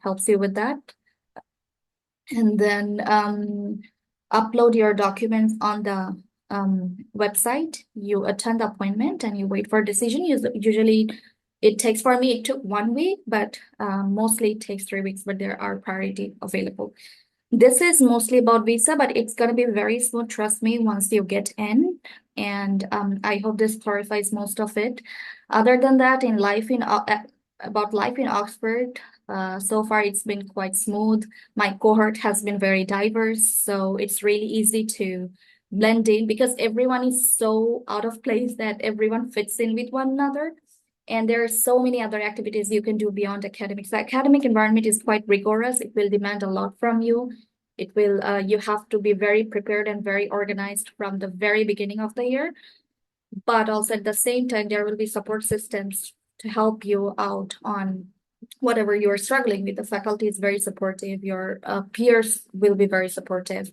helps you with that. And then upload your documents on the website. You attend the appointment and you wait for a decision. Usually it takes, for me, it took 1 week, but mostly it takes 3 weeks, but there are priority available. This is mostly about visa, but it's going to be very smooth, trust me, once you get in. And I hope this clarifies most of it. Other than that, about life in Oxford, so far it's been quite smooth. My cohort has been very diverse, so it's really easy to blend in because everyone is so out of place that everyone fits in with one another. And there are so many other activities you can do beyond academics. The academic environment is quite rigorous. It will demand a lot from you. It will, you have to be very prepared and very organized from the very beginning of the year. But also at the same time, there will be support systems to help you out on whatever you're struggling with. The faculty is very supportive. Your peers will be very supportive.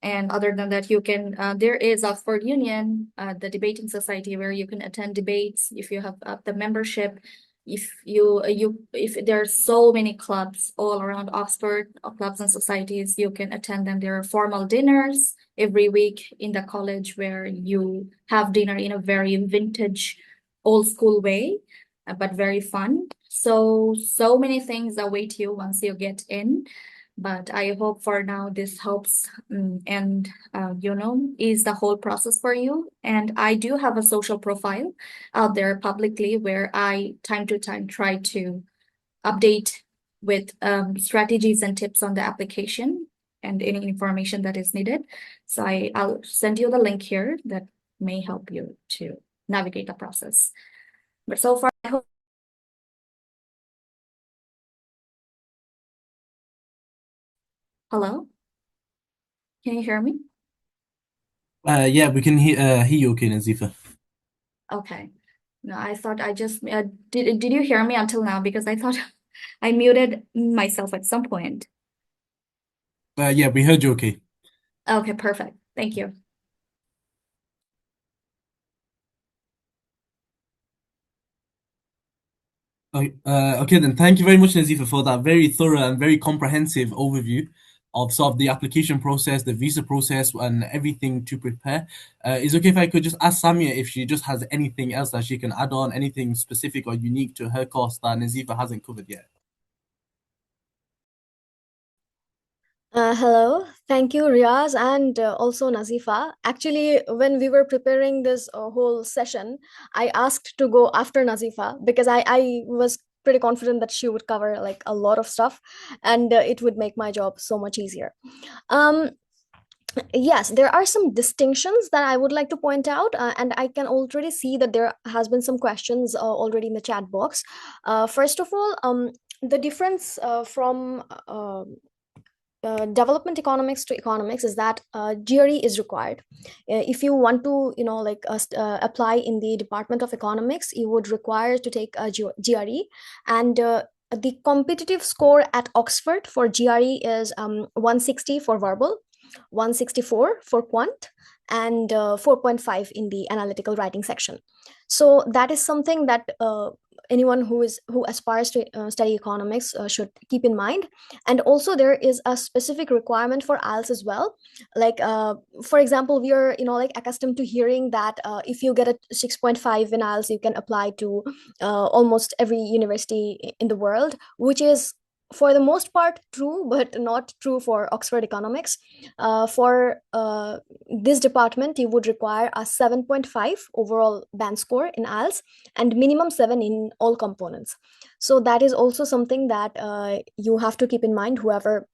And other than that, you can, there is Oxford Union, the debating society where you can attend debates if you have the membership. If there are so many clubs all around Oxford, clubs and societies, you can attend them. There are formal dinners every week in the college where you have dinner in a very vintage, old school way, but very fun. So many things await you once you get in. But I hope for now this helps and ease the whole process for you. And I do have a social profile out there publicly where I time to time try to update with strategies and tips on the application and any information that is needed. So I'll send you the link here that may help you to navigate the process. But so far, I hope. Hello? Can you hear me? Yeah, we can hear you okay, Nazifa. Okay. No, I thought I just did you hear me until now? Because I thought I muted myself at some point. Yeah, we heard you okay. Okay, perfect. Thank you. Okay, then thank you very much, Nazifa, for that very thorough and very comprehensive overview of sort of the application process, the visa process, and everything to prepare. Is it okay if I could just ask Samia if she just has anything else that she can add on, anything specific or unique to her course that Nazifa hasn't covered yet? Hello, thank you, Riaz, and also Nazifa. Actually, when we were preparing this whole session, I asked to go after Nazifa because I was pretty confident that she would cover like a lot of stuff, and it would make my job so much easier. Um, yes, there are some distinctions that I would like to point out, and I can already see that there has been some questions already in the chat box. First of all, the difference from development economics to economics is that GRE is required. If you want to, apply in the Department of Economics, you would require to take a GRE, and the competitive score at Oxford for GRE is 160 for verbal, 164 for quant, and 4.5 in the analytical writing section. So that is something that anyone who aspires to study economics should keep in mind. And also there is a specific requirement for IELTS as well. Like for example, we are like accustomed to hearing that if you get a 6.5 in IELTS, you can apply to almost every university in the world, which is for the most part true, but not true for Oxford Economics. For this department, you would require a 7.5 overall band score in IELTS and minimum 7 in all components. So that is also something that you have to keep in mind, whoever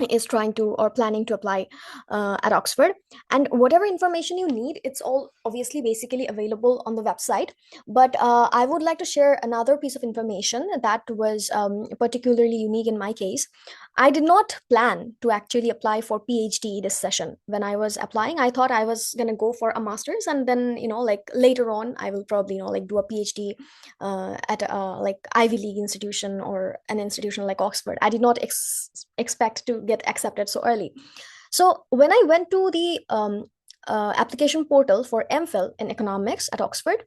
is trying to or planning to apply at Oxford. And whatever information you need, it's all obviously basically available on the website. But I would like to share another piece of information that was particularly unique in my case. I did not plan to actually apply for PhD this session. When I was applying, I thought I was going to go for a master's, and then like later on I will probably like do a PhD at a like Ivy League institution or an institution like Oxford. I did not expect to get accepted so early. So when I went to the application portal for MPhil in economics at Oxford,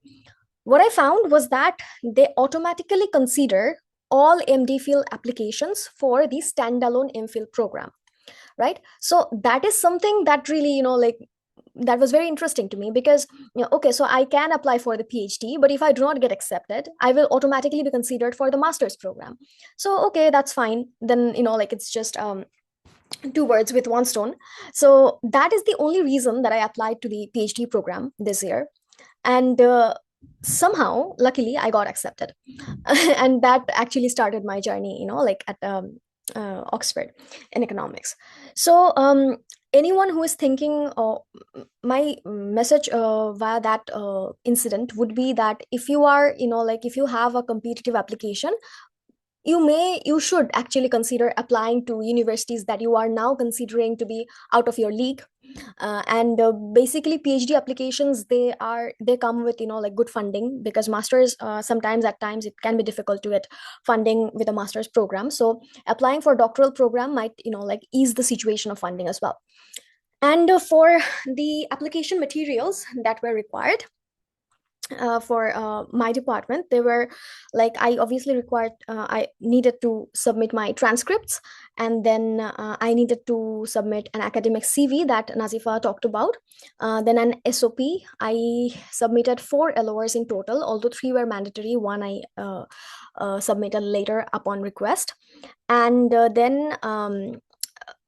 what I found was that they automatically consider all MDPhil applications for the standalone MPhil program, right? So that is something that really, like that was very interesting to me, because okay, so I can apply for the PhD, but if I do not get accepted, I will automatically be considered for the master's program. So okay, that's fine. Then like it's just two birds with one stone. So that is the only reason that I applied to the PhD program this year, and somehow luckily I got accepted. And that actually started my journey like at Oxford in economics. So anyone who is thinking, my message via that incident would be that if you are like if you have a competitive application, you should actually consider applying to universities that you are now considering to be out of your league. And basically PhD applications, they come with like good funding, because masters sometimes at times it can be difficult to get funding with a master's program. So applying for doctoral program might like ease the situation of funding as well. And for the application materials that were required for my department, they were like, I obviously required I needed to submit my transcripts, and then I needed to submit an academic CV that Nazifa talked about, then an SOP. I submitted 4 LORs in total, although 3 were mandatory. One I submitted later upon request. And then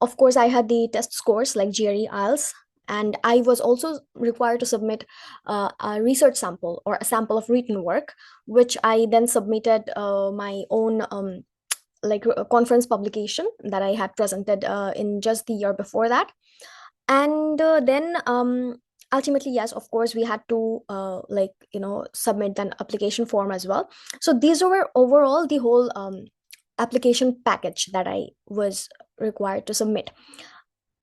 of course I had the test scores like GRE, IELTS, and I was also required to submit a research sample or a sample of written work, which I then submitted my own like a conference publication that I had presented in just the year before that. And then ultimately, yes, of course, we had to like submit an application form as well. So these were overall the whole application package that I was required to submit.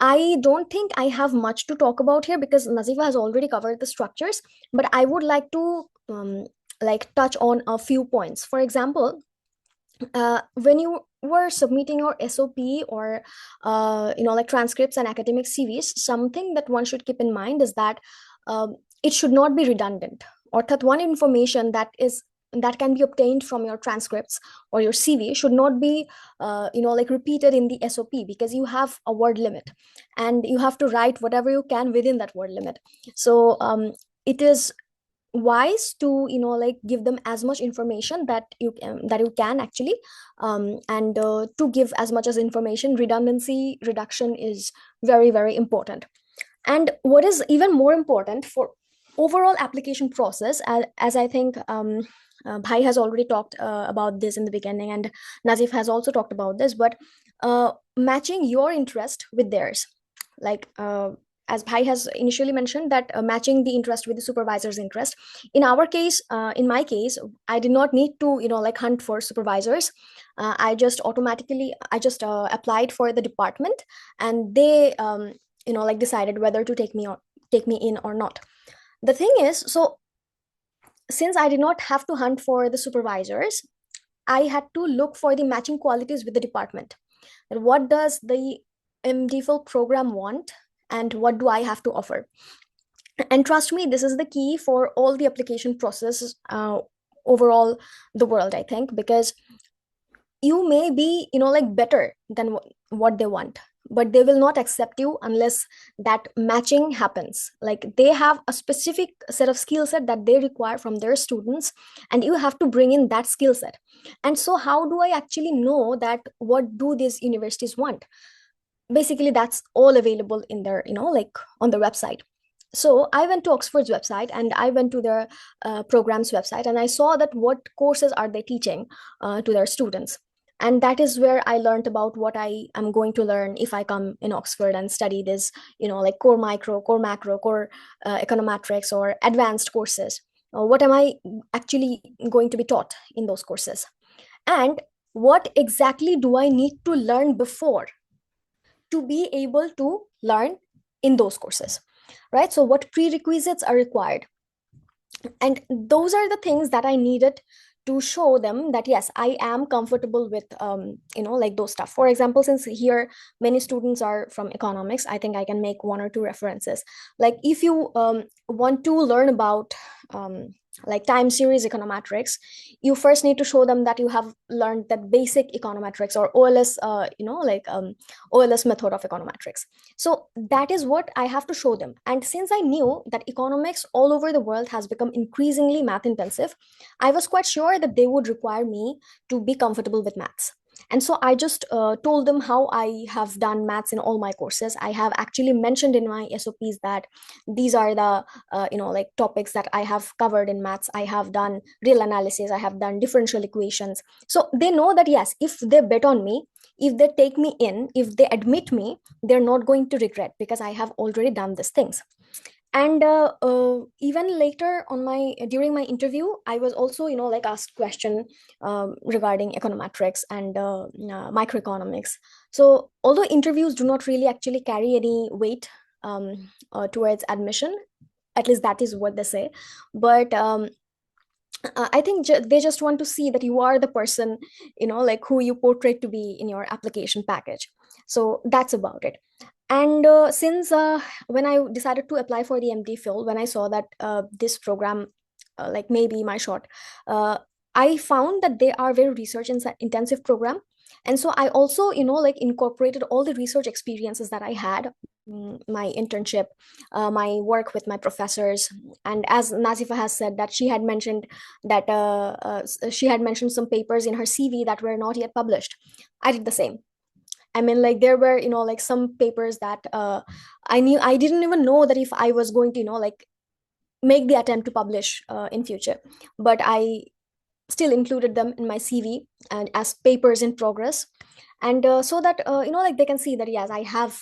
I don't think I have much to talk about here, because Nazifa has already covered the structures, but I would like to like touch on a few points. For example, when you were submitting your SOP or like transcripts and academic CVs, something that one should keep in mind is that it should not be redundant, or that one information that can be obtained from your transcripts or your CV should not be like repeated in the SOP, because you have a word limit and you have to write whatever you can within that word limit. So it is wise to like give them as much information that you can actually, and to give as much as information. Redundancy reduction is very, very important. And what is even more important for overall application process, as I think Bhai has already talked about this in the beginning, and Nazif has also talked about this, but matching your interest with theirs, like as Bhai has initially mentioned, that matching the interest with the supervisor's interest. In our case, in my case, I did not need to like hunt for supervisors. I just applied for the department, and they like decided whether to take me in or not. The thing is, so since I did not have to hunt for the supervisors, I had to look for the matching qualities with the department. And what does the MDPhil program want, and what do I have to offer? And trust me, this is the key for all the application processes overall the world, I think, because you may be, like better than what they want, but they will not accept you unless that matching happens. Like they have a specific set of skill set that they require from their students, and you have to bring in that skill set. And so how do I actually know that what do these universities want? Basically, that's all available in their, like on the website. So I went to Oxford's website and I went to their program's website, and I saw that what courses are they teaching to their students. And that is where I learned about what I am going to learn if I come in Oxford and study this, like core micro, core macro, core econometrics, or advanced courses. What am I actually going to be taught in those courses? And what exactly do I need to learn before to be able to learn in those courses, right? So what prerequisites are required? And those are the things that I needed to show them that yes, I am comfortable with like those stuff. For example, since here many students are from economics, I think I can make one or two references. Like if you want to learn about like time series econometrics, you first need to show them that you have learned that basic econometrics, or OLS, OLS method of econometrics. So that is what I have to show them. And since I knew that economics all over the world has become increasingly math intensive, I was quite sure that they would require me to be comfortable with maths. And so I just told them how I have done maths in all my courses. I have actually mentioned in my SOPs that these are the like topics that I have covered in maths. I have done real analysis, I have done differential equations. So they know that yes, if they bet on me, if they take me in, if they admit me, they're not going to regret, because I have already done these things. And even later on during my interview, I was also like asked question regarding econometrics and microeconomics. So although interviews do not really actually carry any weight towards admission, at least that is what they say, but I think they just want to see that you are the person, like who you portray to be in your application package. So that's about it. And since when I decided to apply for the MD field, when I saw that this program like maybe my shot, I found that they are very research intensive program. And so I also like incorporated all the research experiences that I had, my internship, my work with my professors. And as Nazifa has said, that she had mentioned that she had mentioned some papers in her CV that were not yet published. I did the same. I mean, like there were, like some papers that I didn't even know that if I was going to, like make the attempt to publish in future, but I still included them in my CV and as papers in progress. And so that, like they can see that, yes, I have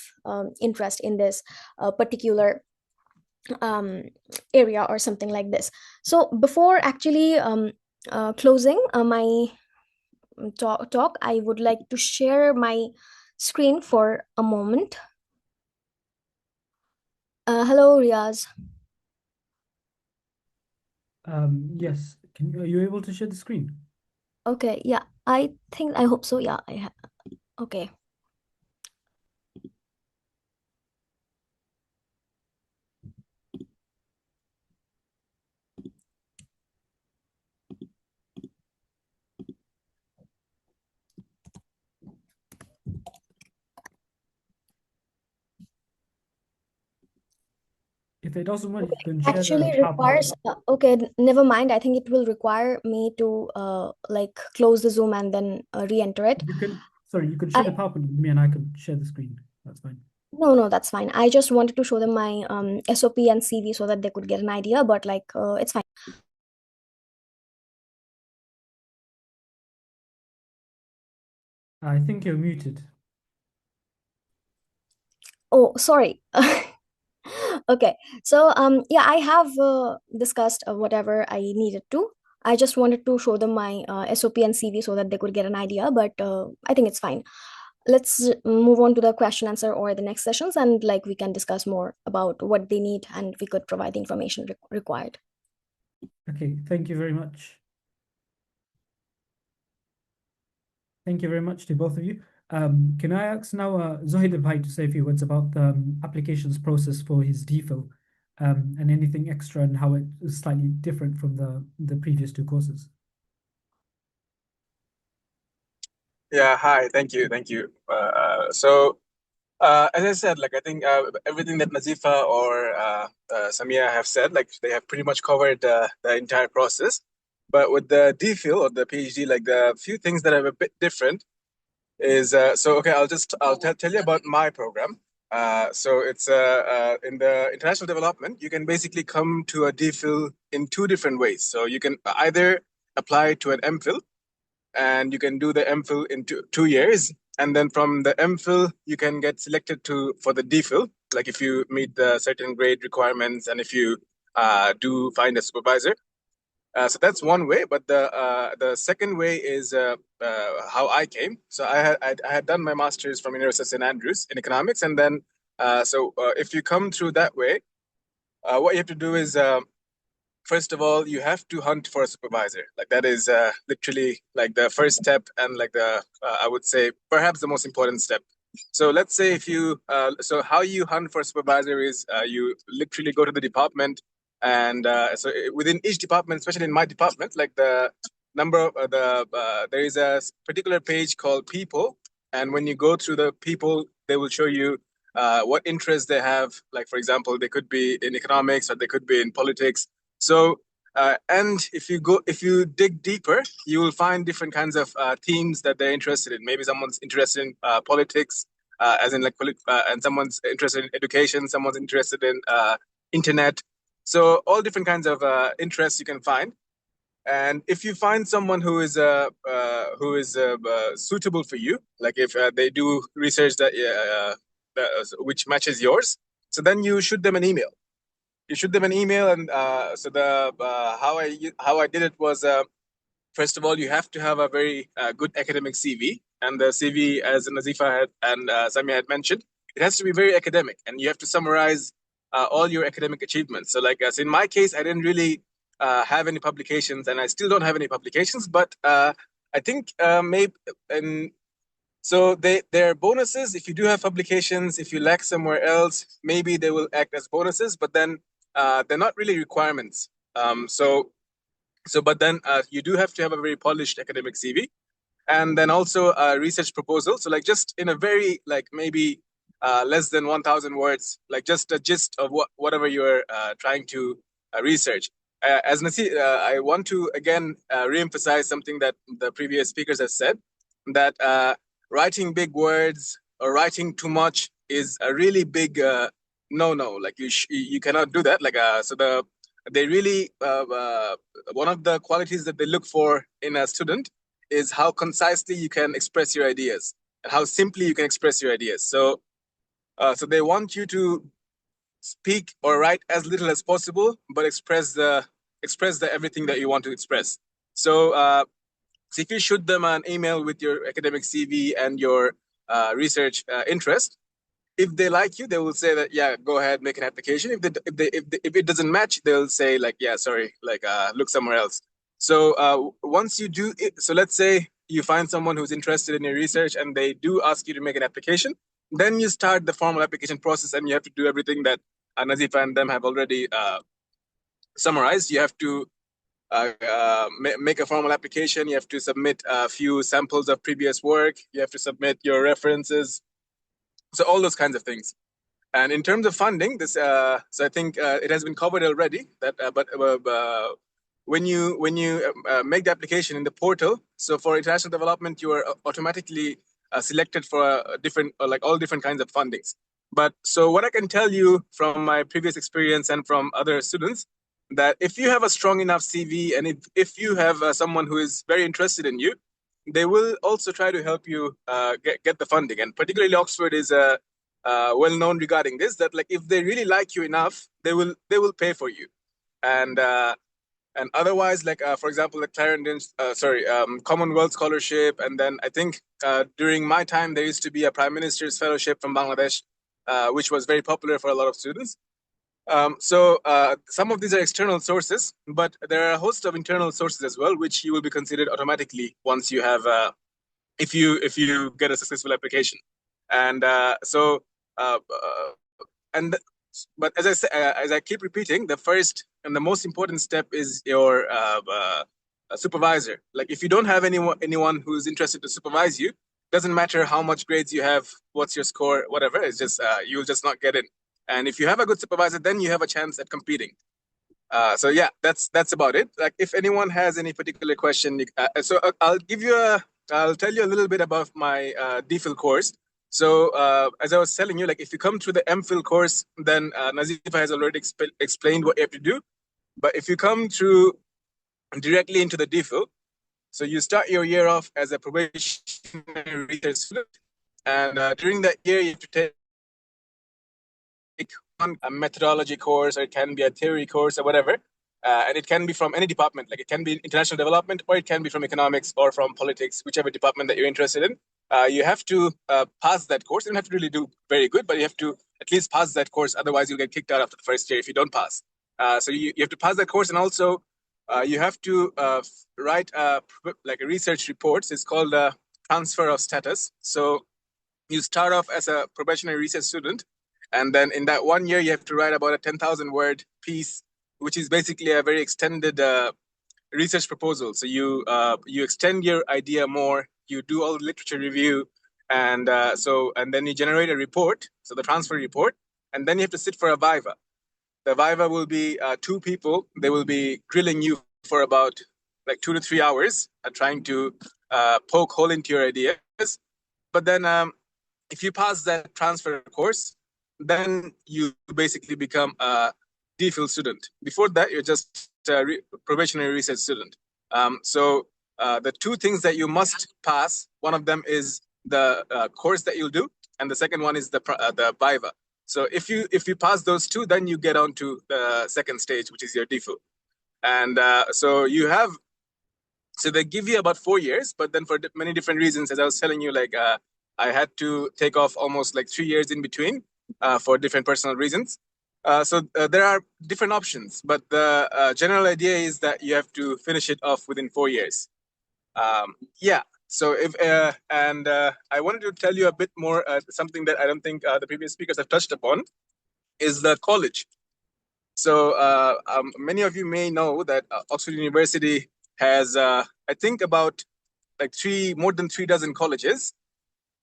interest in this particular area or something like this. So before actually closing my talk, I would like to share my screen for a moment. Hello, Riaz. Yes. Are you able to share the screen? Okay, yeah, I hope so. Yeah, okay. If it doesn't work, you can share Actually the requires PowerPoint. okay, never mind. I think it will require me to like close the Zoom and then re-enter it. You can share the PowerPoint with me and I can share the screen. That's fine. No, that's fine. I just wanted to show them my SOP and CV so that they could get an idea, but like it's fine. I think you're muted. Oh, sorry. Okay, so yeah, I have discussed whatever I needed to. I just wanted to show them my SOP and CV so that they could get an idea, but I think it's fine. Let's move on to the question answer or the next sessions, and like we can discuss more about what they need, and we could provide the information required. Okay, thank you very much. Thank you very much to both of you. Can I ask now Zohid Bhai to say a few words about the applications process for his DPhil and anything extra and how it is slightly different from the previous two courses. Yeah, hi, thank you. As I said, like I think everything that Nazifa or Samia have said, like they have pretty much covered the entire process. But with the DPhil or the PhD, like the few things that are a bit different is okay. I'll tell you about my program. So it's in the international development, you can basically come to a DPhil in two different ways. So you can either apply to an MPhil, and you can do the MPhil in 2 years, and then from the MPhil you can get selected for the DPhil, like if you meet the certain grade requirements and if you do find a supervisor. So that's one way, but the second way is how I came. So I had done my master's from University of St. Andrews in economics, and then if you come through that way, what you have to do is first of all, you have to hunt for a supervisor. Like that is literally like the first step, and like the I would say perhaps the most important step. So let's say if you so how you hunt for a supervisor is you literally go to the department, and so within each department, especially in my department, like the number of there is a particular page called people, and when you go through the people, they will show you what interests they have. Like for example, they could be in economics or they could be in politics. So, and if you dig deeper, you will find different kinds of themes that they're interested in. Maybe someone's interested in politics, as in like, and someone's interested in education, someone's interested in internet. So all different kinds of interests you can find. And if you find someone who is suitable for you, like if they do research that which matches yours, so then you shoot them an email. And so the how I did it was first of all, you have to have a very good academic CV, and the CV, as Nazifa and Samia had mentioned, it has to be very academic, and you have to summarize all your academic achievements. So so in my case, I didn't really have any publications, and I still don't have any publications, but I think maybe and so there are bonuses if you do have publications. If you lack somewhere else, maybe they will act as bonuses, but then they're not really requirements. But then you do have to have a very polished academic CV, and then also a research proposal. So like just in a very like maybe less than 1,000 words, like just a gist of whatever you're trying to research. As Nasi, I want to again reemphasize something that the previous speakers have said, that writing big words or writing too much is a really big no. Like you cannot do that. Like they really one of the qualities that they look for in a student is how concisely you can express your ideas and how simply you can express your ideas. So they want you to speak or write as little as possible, but express the everything that you want to express. So if you shoot them an email with your academic CV and your research interest, if they like you, they will say that, yeah, go ahead, make an application. If it doesn't match, they'll say like, yeah, sorry, like look somewhere else. So once you do it, so let's say you find someone who's interested in your research and they do ask you to make an application, then you start the formal application process, and you have to do everything that Nazifa and them have already summarized. You have to make a formal application. You have to submit a few samples of previous work. You have to submit your references. So all those kinds of things. And in terms of funding, this so I think it has been covered already. When you make the application in the portal, so for international development, you are automatically selected for different like all different kinds of fundings. But so what I can tell you from my previous experience and from other students, that if you have a strong enough CV and if you have someone who is very interested in you, they will also try to help you get the funding. And particularly Oxford is well known regarding this, that like if they really like you enough, they will pay for you. And otherwise, like for example, the Clarendon Commonwealth Scholarship, and then I think during my time there used to be a Prime Minister's Fellowship from Bangladesh, which was very popular for a lot of students. So some of these are external sources, but there are a host of internal sources as well, which you will be considered automatically once you have, if you get a successful application. And But as I keep repeating, the first and the most important step is your supervisor. Like if you don't have anyone who's interested to supervise you, doesn't matter how much grades you have, what's your score, whatever. It's just you'll just not get in. And if you have a good supervisor, then you have a chance at competing. So yeah, that's about it. Like if anyone has any particular question, I'll tell you a little bit about my DPhil course. So as I was telling you, like if you come through the MPhil course, then Nazifa has already explained what you have to do. But if you come through directly into the DPhil, so you start your year off as a probationary research student, and during that year you have to take a methodology course, or it can be a theory course or whatever. And it can be from any department, like it can be international development, or it can be from economics or from politics, whichever department that you're interested in. You have to pass that course. You don't have to really do very good, but you have to at least pass that course. Otherwise, you'll get kicked out after the first year if you don't pass. So you have to pass that course, and also you have to write like a research report. It's called a transfer of status. So you start off as a probationary research student, and then in that 1 year, you have to write about a 10,000 word piece, which is basically a very extended research proposal. So you extend your idea more, you do all the literature review, and then you generate a report, so the transfer report, and then you have to sit for a viva. The viva will be 2 people. They will be grilling you for about like 2 to 3 hours, trying to poke hole into your ideas. But then if you pass that transfer course, then you basically become a DPhil student. Before that, you're just a probationary research student. So the 2 things that you must pass, one of them is the course that you'll do, and the second one is the viva. So if you pass those 2, then you get on to the second stage, which is your DPhil. And so they give you about 4 years, but then for many different reasons, as I was telling you, like I had to take off almost like 3 years in between for different personal reasons. So there are different options, but the general idea is that you have to finish it off within 4 years. Yeah. So I wanted to tell you a bit more, something that I don't think the previous speakers have touched upon, is the college. So many of you may know that Oxford University has, I think, about like more than 3 dozen colleges.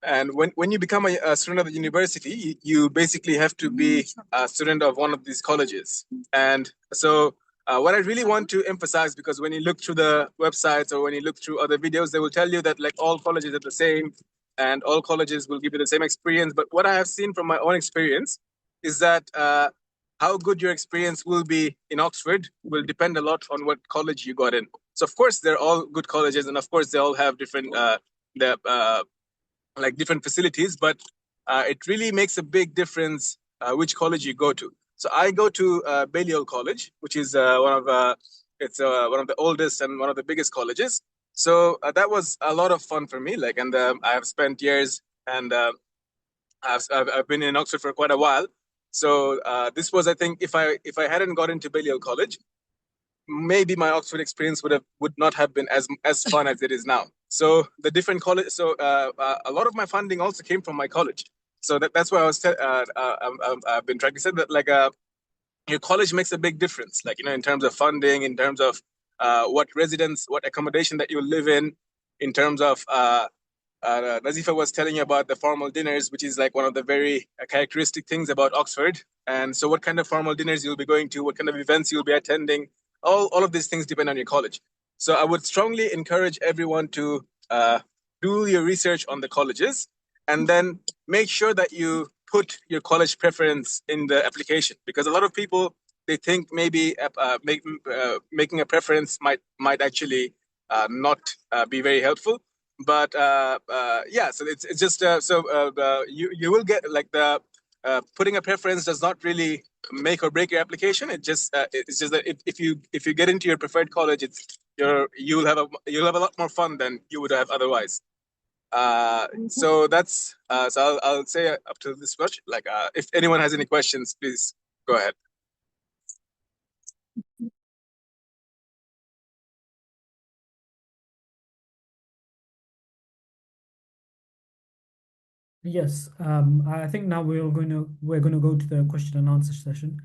And when you become a student of the university, you basically have to be a student of one of these colleges. And so what I really want to emphasize, because when you look through the websites or when you look through other videos, they will tell you that like all colleges are the same and all colleges will give you the same experience. But what I have seen from my own experience is that how good your experience will be in Oxford will depend a lot on what college you got in. So of course, they're all good colleges, and of course, they all have different different facilities, but it really makes a big difference which college you go to. So I go to Balliol College, which is one of the oldest and one of the biggest colleges. So that was a lot of fun for me. Like, and I have spent years, and I've been in Oxford for quite a while. So this was, I think, if I hadn't got into Balliol College, maybe my Oxford experience would not have been as fun as it is now. So the different college, so a lot of my funding also came from my college. So that's why I've been trying to say that, like, your college makes a big difference, like, in terms of funding, in terms of what accommodation that you live in terms of Nazifa was telling you about the formal dinners, which is like one of the very characteristic things about Oxford. And so what kind of formal dinners you'll be going to, what kind of events you'll be attending, all of these things depend on your college. So I would strongly encourage everyone to do your research on the colleges, and then make sure that you put your college preference in the application, because a lot of people, they think maybe making a preference might actually not be very helpful. But yeah, so it's just you will get like the putting a preference does not really make or break your application. It's just that if you get into your preferred college, you'll have a lot more fun than you would have otherwise. So that's so I'll say up to this much. Like if anyone has any questions, please go ahead. Yes, I think now we're going to go to the question and answer session.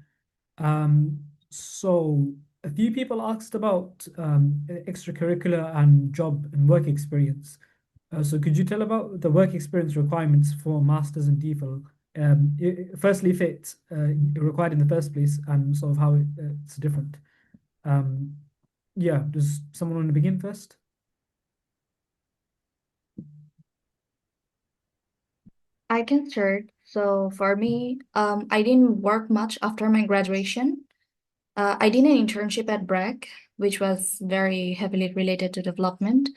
So a few people asked about extracurricular and job and work experience. So could you tell about the work experience requirements for masters in DPhil? Firstly, if it's required in the first place and sort of how it's different. Um, yeah, does someone want to begin first? I can start. So for me, I didn't work much after my graduation. I did an internship at BRAC, which was very heavily related to development.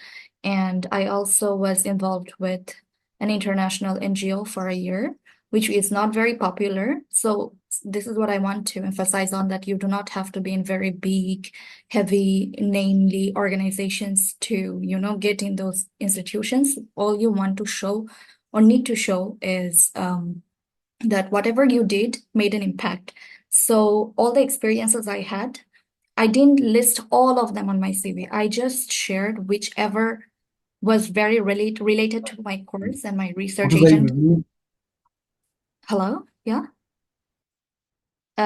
And I also was involved with an international NGO for a year, which is not very popular. So this is what I want to emphasize on, that you do not have to be in very big, heavy, namely organizations to, get in those institutions. All you want to show or need to show is that whatever you did made an impact. So all the experiences I had, I didn't list all of them on my CV. I just shared whichever was very related to my course and my What research does that agent. even mean? Hello? Yeah?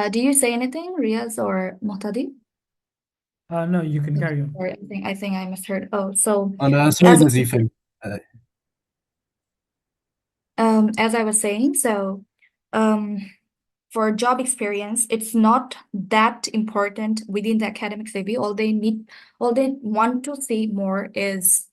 Do you say anything, Riaz or Muhtadi? No, you can carry on. Sorry, I think I misheard. Oh, so And sorry, as Nazifa. as I was saying, so for job experience, it's not that important within the academic CV. All they want to see more is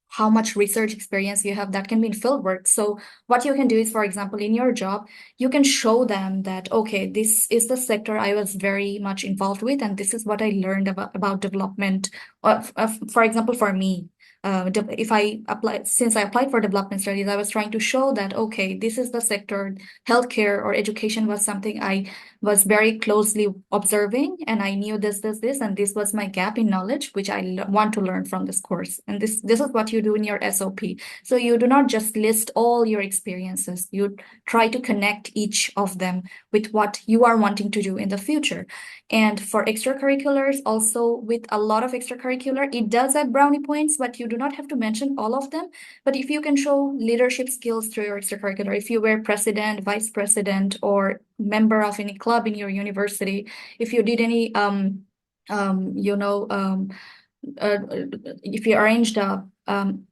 how much research experience you have that can be in field work. So what you can do is, for example, in your job, you can show them that, okay, this is the sector I was very much involved with, and this is what I learned about development. For example, for me, since I applied for development studies, I was trying to show that, okay, this is the sector, healthcare or education was something I was very closely observing, and I knew this, and this was my gap in knowledge, which I want to learn from this course. And this is what you do in your SOP. So you do not just list all your experiences. You try to connect each of them with what you are wanting to do in the future. And for extracurriculars, also with a lot of extracurricular, it does have brownie points, but you do not have to mention all of them. But if you can show leadership skills through your extracurricular, if you were president, vice president, or member of any club in your university, if you did any if you arranged a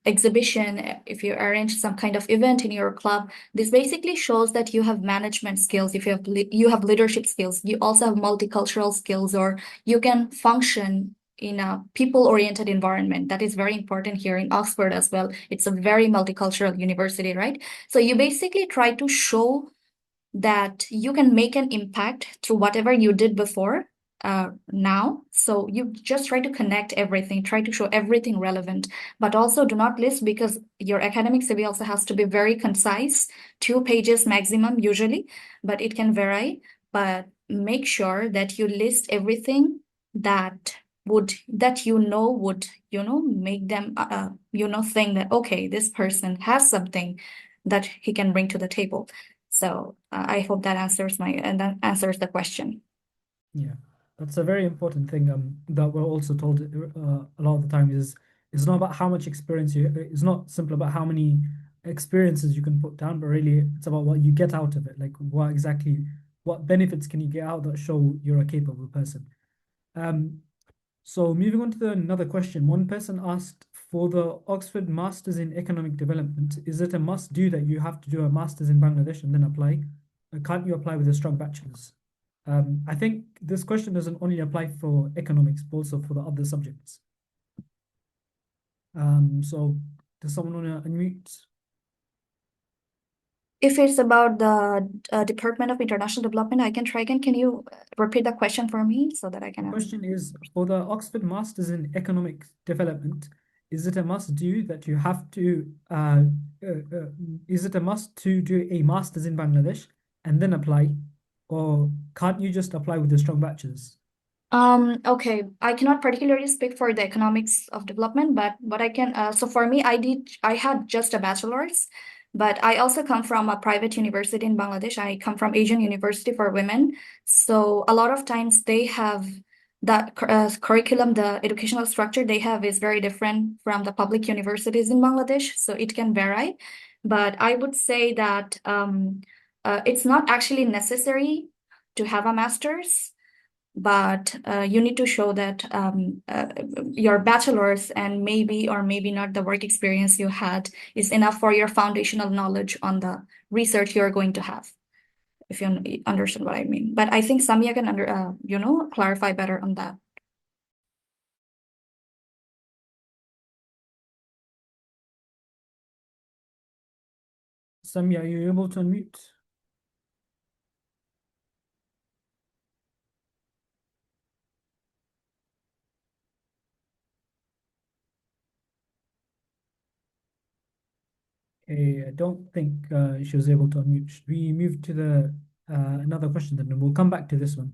exhibition, if you arrange some kind of event in your club, this basically shows that you have management skills. If you have leadership skills, you also have multicultural skills, or you can function in a people-oriented environment. That is very important here in Oxford as well. It's a very multicultural university, right? So you basically try to show that you can make an impact through whatever you did before now. So you just try to connect everything, try to show everything relevant, but also do not list, because your academic CV also has to be very concise, 2 pages maximum usually, but it can vary. But make sure that you list everything that would make them think that, okay, this person has something that he can bring to the table. So I hope that answers the question. Yeah, that's a very important thing that we're also told a lot of the time is it's not about how much experience it's not simple about how many experiences you can put down, but really it's about what you get out of it. Like what benefits can you get out that show you're a capable person. So moving on to another question, one person asked, for the Oxford Masters in Economic Development, is it a must do that you have to do a Masters in Bangladesh and then apply? Or can't you apply with a strong bachelor's? I think this question doesn't only apply for economics, but also for the other subjects. So does someone want to unmute? If it's about the Department of International Development, I can try again. Can you repeat the question for me so that I can The answer? question is, for the Oxford Masters in Economic Development, is it a must do that you have to, is it a must to do a Masters in Bangladesh and then apply? Or can't you just apply with a strong bachelor's? Okay, I cannot particularly speak for the economics of development, but what I can, so for me, I had just a bachelor's, but I also come from a private university in Bangladesh. I come from Asian University for Women. So a lot of times they have the curriculum, the educational structure they have is very different from the public universities in Bangladesh, so it can vary. But I would say that it's not actually necessary to have a master's, but you need to show that your bachelor's and maybe or maybe not the work experience you had is enough for your foundational knowledge on the research you're going to have, if you understand what I mean. But I think Samia can clarify better on that. Samia, are you able to unmute? Okay, I don't think she was able to unmute. Should we move to the another question then? And we'll come back to this one.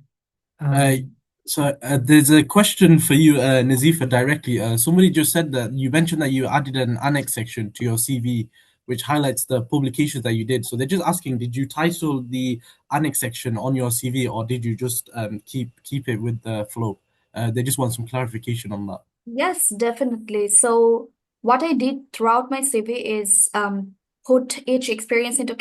There's a question for you, Nazifa, directly. Somebody just said that you mentioned that you added an annex section to your CV, which highlights the publications that you did. So they're just asking, did you title the annex section on your CV, or did you just keep it with the flow? They just want some clarification on that. Yes, definitely. So what I did throughout my CV is put each experience into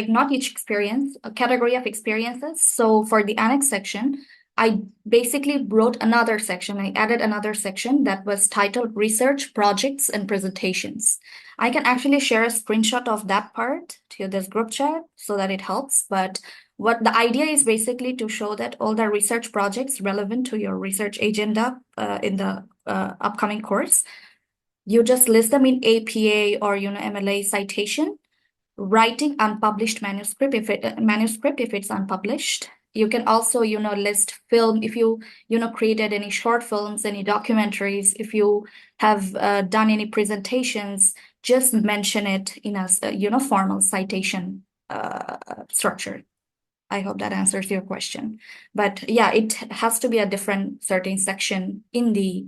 not each experience, a category of experiences. So for the annex section, I basically wrote another section. I added another section that was titled Research, Projects, and Presentations. I can actually share a screenshot of that part to this group chat so that it helps. But what the idea is basically to show that all the research projects relevant to your research agenda in the upcoming course, you just list them in APA or MLA citation, writing unpublished manuscript if it's unpublished. You can also list film if you created any short films, any documentaries, if you have done any presentations, just mention it in a formal citation structure. I hope that answers your question. But yeah, it has to be a different certain section in the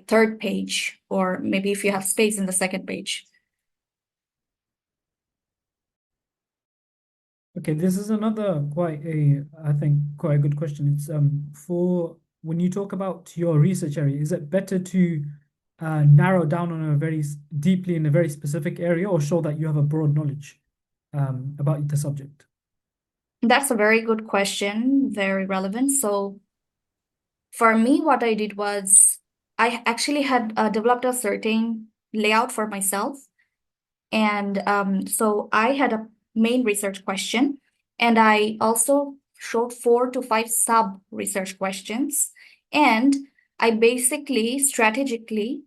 third page, or maybe if you have space in the second page. Okay, this is another I think quite a good question. It's for when you talk about your research area, is it better to narrow down on a very deeply in a very specific area, or show that you have a broad knowledge about the subject? That's a very good question, very relevant. So for me, what I did was I actually had developed a certain layout for myself. And so I had a main research question, and I also showed 4 to 5 sub research questions. And I basically strategically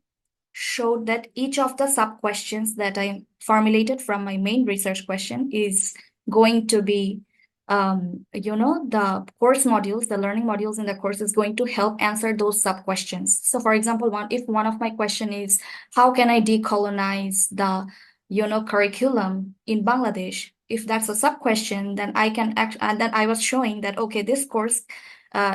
showed that each of the sub questions that I formulated from my main research question is going to be the course modules, the learning modules in the course is going to help answer those sub questions. So for example, if one of my question is, how can I decolonize the curriculum in Bangladesh? If that's a sub question, then I can and then I was showing that, okay, this course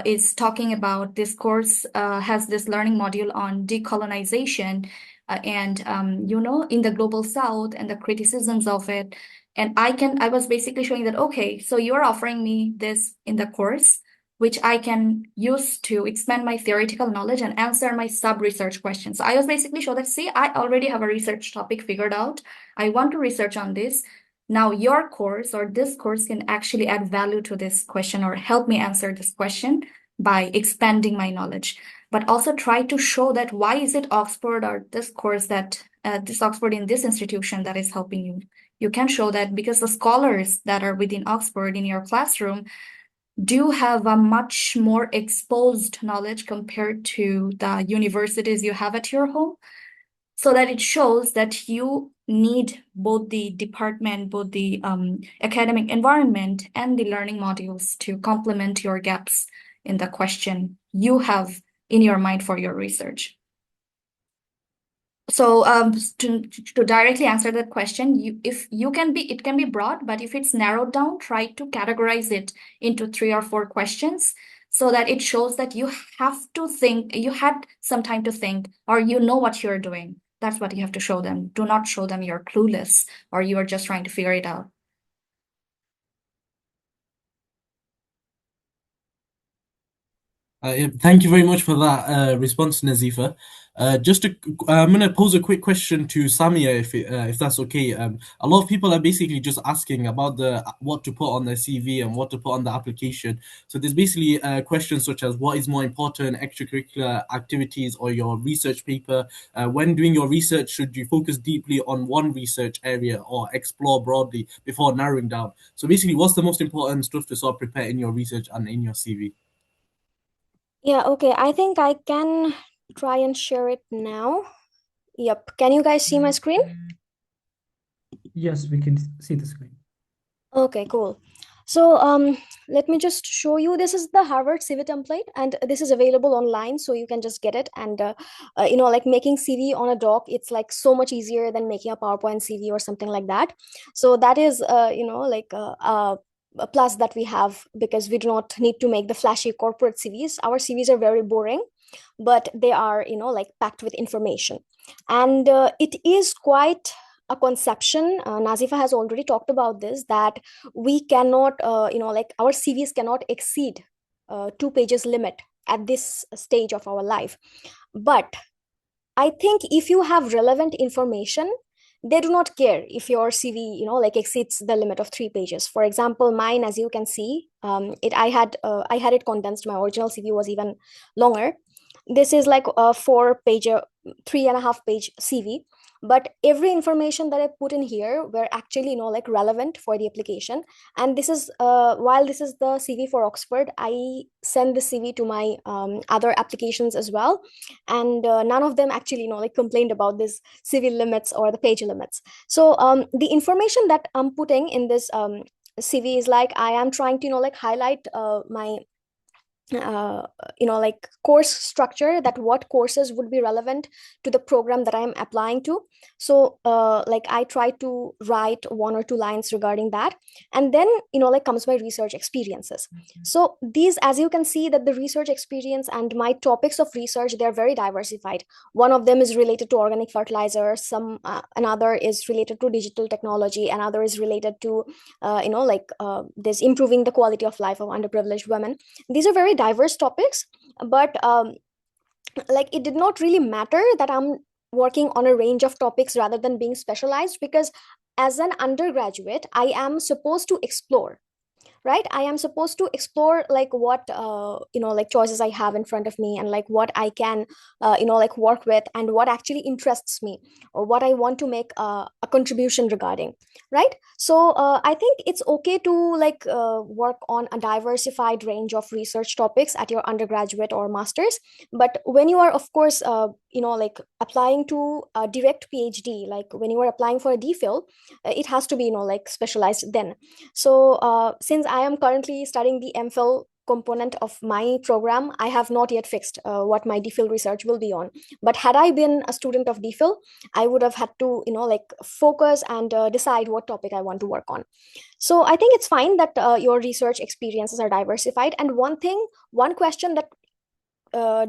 is talking about, this course has this learning module on decolonization and in the global south and the criticisms of it. And I was basically showing that, okay, so you're offering me this in the course, which I can use to expand my theoretical knowledge and answer my sub-research questions. So I was basically showing that, see, I already have a research topic figured out. I want to research on this. Now your course or this course can actually add value to this question or help me answer this question by expanding my knowledge. But also try to show that why is it Oxford or this course that this Oxford in this institution that is helping you. You can show that because the scholars that are within Oxford in your classroom do have a much more exposed knowledge compared to the universities you have at your home, so that it shows that you need both the department, both the academic environment and the learning modules to complement your gaps in the question you have in your mind for your research. So to directly answer that question, it can be broad, but if it's narrowed down, try to categorize it into 3 or 4 questions so that it shows that you have to think, you had some time to think, or you know what you're doing. That's what you have to show them. Do not show them you're clueless or you are just trying to figure it out. Thank you very much for that response, Nazifa. I'm going to pose a quick question to Samia, if that's okay. A lot of people are basically just asking about the what to put on their CV and what to put on the application. So there's basically questions such as what is more important, extracurricular activities or your research paper. When doing your research, should you focus deeply on one research area or explore broadly before narrowing down? So basically, what's the most important stuff to sort of prepare in your research and in your CV? Yeah, okay. I think I can try and share it now. Yep. Can you guys see my screen? Yes, we can see the screen. Okay, cool. So let me just show you. This is the Harvard CV template, and this is available online, so you can just get it. And like making CV on a doc, it's like so much easier than making a PowerPoint CV or something like that. So that is a plus that we have, because we do not need to make the flashy corporate CVs. Our CVs are very boring, but they are like packed with information, and it is quite a conception. Nazifa has already talked about this, that we cannot like our CVs cannot exceed 2 pages limit at this stage of our life. But I think if you have relevant information, they do not care if your CV like exceeds the limit of 3 pages. For example, mine, as you can see, I had it condensed. My original CV was even longer. This is like a 4 page, 3.5 page CV, but every information that I put in here were actually like relevant for the application. And this is while this is the CV for Oxford, I send the CV to my other applications as well, and none of them actually like complained about this CV limits or the page limits. So the information that I'm putting in this CV is like, I am trying to like highlight my like course structure, that what courses would be relevant to the program that I'm applying to. So like I try to write 1 or 2 lines regarding that, and then like comes my research experiences. So these, as you can see, that the research experience and my topics of research, they're very diversified. One of them is related to organic fertilizer, another is related to digital technology, another is related to this improving the quality of life of underprivileged women. These are very diverse topics, but like it did not really matter that I'm working on a range of topics rather than being specialized, because as an undergraduate, I am supposed to explore, right? I am supposed to explore like what like choices I have in front of me, and like what I can like work with, and what actually interests me, or what I want to make a contribution regarding, right? So I think it's okay to like work on a diversified range of research topics at your undergraduate or masters. But when you are, of course, like applying to a direct PhD, like when you are applying for a DPhil, it has to be like specialized then. So since I am currently studying the MPhil component of my program, I have not yet fixed what my DPhil research will be on. But had I been a student of DPhil, I would have had to like focus and decide what topic I want to work on. So I think it's fine that your research experiences are diversified. And one question that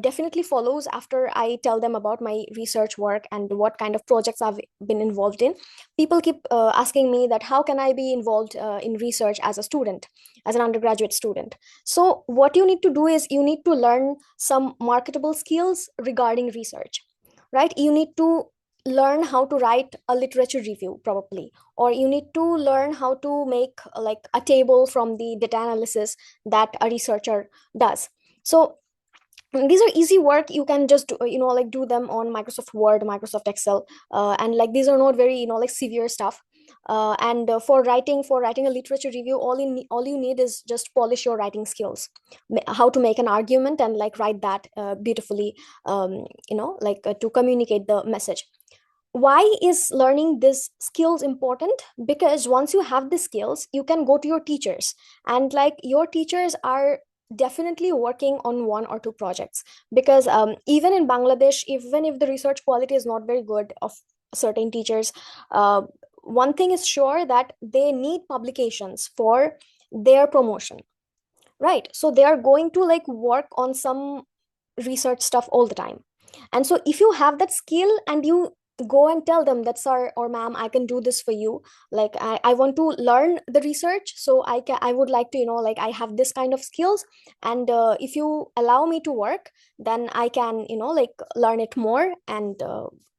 definitely follows after I tell them about my research work and what kind of projects I've been involved in. People keep asking me that how can I be involved in research as a student, as an undergraduate student. So what you need to do is you need to learn some marketable skills regarding research, right? You need to learn how to write a literature review probably, or you need to learn how to make like a table from the data analysis that a researcher does. So these are easy work. You can just like do them on Microsoft Word, Microsoft Excel, and like these are not very like severe stuff. And for writing a literature review, all you need is just polish your writing skills, how to make an argument and like write that beautifully, to communicate the message. Why is learning these skills important? Because once you have the skills, you can go to your teachers, and like your teachers are definitely working on 1 or 2 projects. Because even in Bangladesh, even if the research quality is not very good of certain teachers, one thing is sure, that they need publications for their promotion, right? So they are going to like work on some research stuff all the time. And so if you have that skill and you go and tell them that, sir or ma'am, I can do this for you. Like I want to learn the research, so I would like to, like I have this kind of skills, and if you allow me to work, then I can, like learn it more, and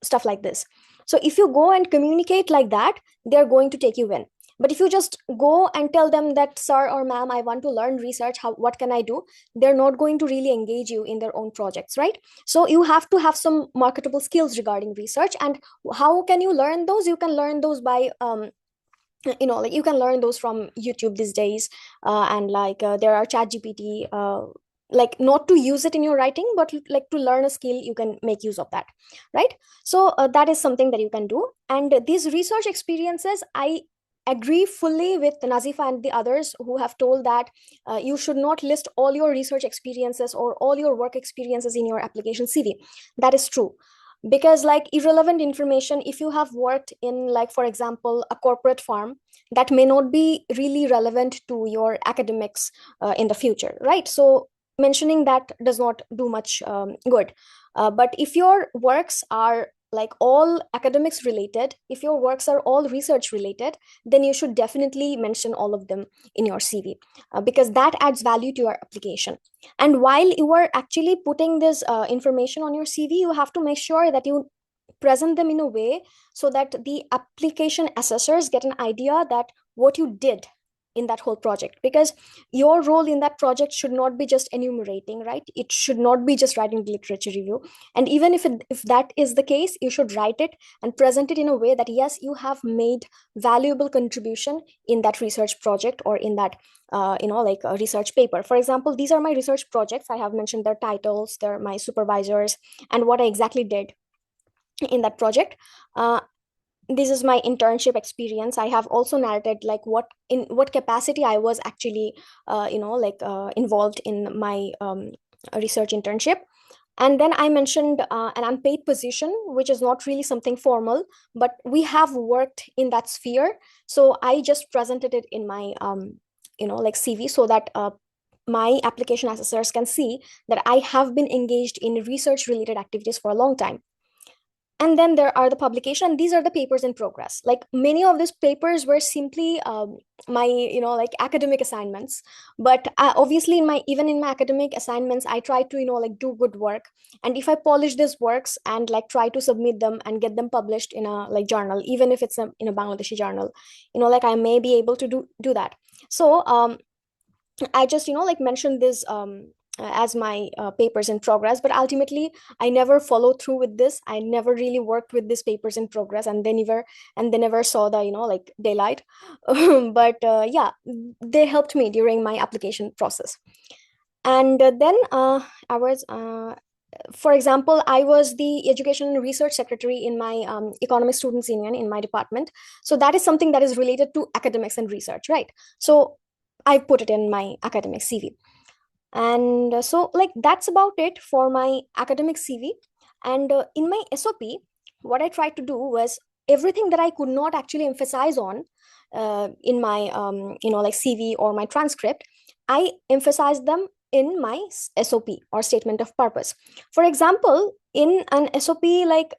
stuff like this. So if you go and communicate like that, they're going to take you in. But if you just go and tell them that, sir or ma'am, I want to learn research, what can I do, they're not going to really engage you in their own projects, right? So you have to have some marketable skills regarding research. And how can you learn those? You can learn those by like you can learn those from YouTube these days, and like there are chat gpt, like not to use it in your writing, but like to learn a skill, you can make use of that, right? So that is something that you can do. And these research experiences, I agree fully with Nazifa and the others who have told that you should not list all your research experiences or all your work experiences in your application CV. That is true, because like irrelevant information, if you have worked in, like for example, a corporate firm, that may not be really relevant to your academics in the future, right? So mentioning that does not do much good. But if your works are like all academics related, if your works are all research related, then you should definitely mention all of them in your CV, because that adds value to your application. And while you are actually putting this information on your CV, you have to make sure that you present them in a way so that the application assessors get an idea that what you did in that whole project, because your role in that project should not be just enumerating, right? It should not be just writing the literature review. And even if that is the case, you should write it and present it in a way that yes, you have made valuable contribution in that research project or in that like a research paper. For example, these are my research projects. I have mentioned their titles, they're my supervisors, and what I exactly did in that project. This is my internship experience. I have also narrated like in what capacity I was actually involved in my research internship. And then I mentioned an unpaid position, which is not really something formal, but we have worked in that sphere. So I just presented it in my CV, so that my application assessors can see that I have been engaged in research related activities for a long time. And then there are the publication, and these are the papers in progress. Like many of these papers were simply my like academic assignments. But obviously even in my academic assignments, I try to like do good work. And if I polish these works and like try to submit them and get them published in a like journal, even if it's in a Bangladeshi journal, like I may be able to do that. So I just like mentioned this as my papers in progress, but ultimately I never followed through with this. I never really worked with these papers in progress, and they never saw the like daylight. But yeah, they helped me during my application process. And then I was for example, I was the education and research secretary in my economic students union in my department. So that is something that is related to academics and research, right? So I put it in my academic CV. And so like that's about it for my academic CV. And in my SOP, what I tried to do was everything that I could not actually emphasize on in my like CV or my transcript, I emphasized them in my SOP or statement of purpose. For example, in an SOP, like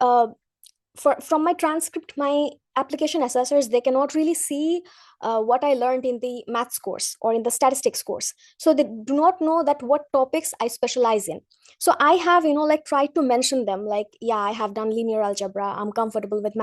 from my transcript, my application assessors, they cannot really see what I learned in the maths course or in the statistics course. So they do not know that what topics I specialize in. So I have like tried to mention them, like, yeah, I have done linear algebra, I'm comfortable with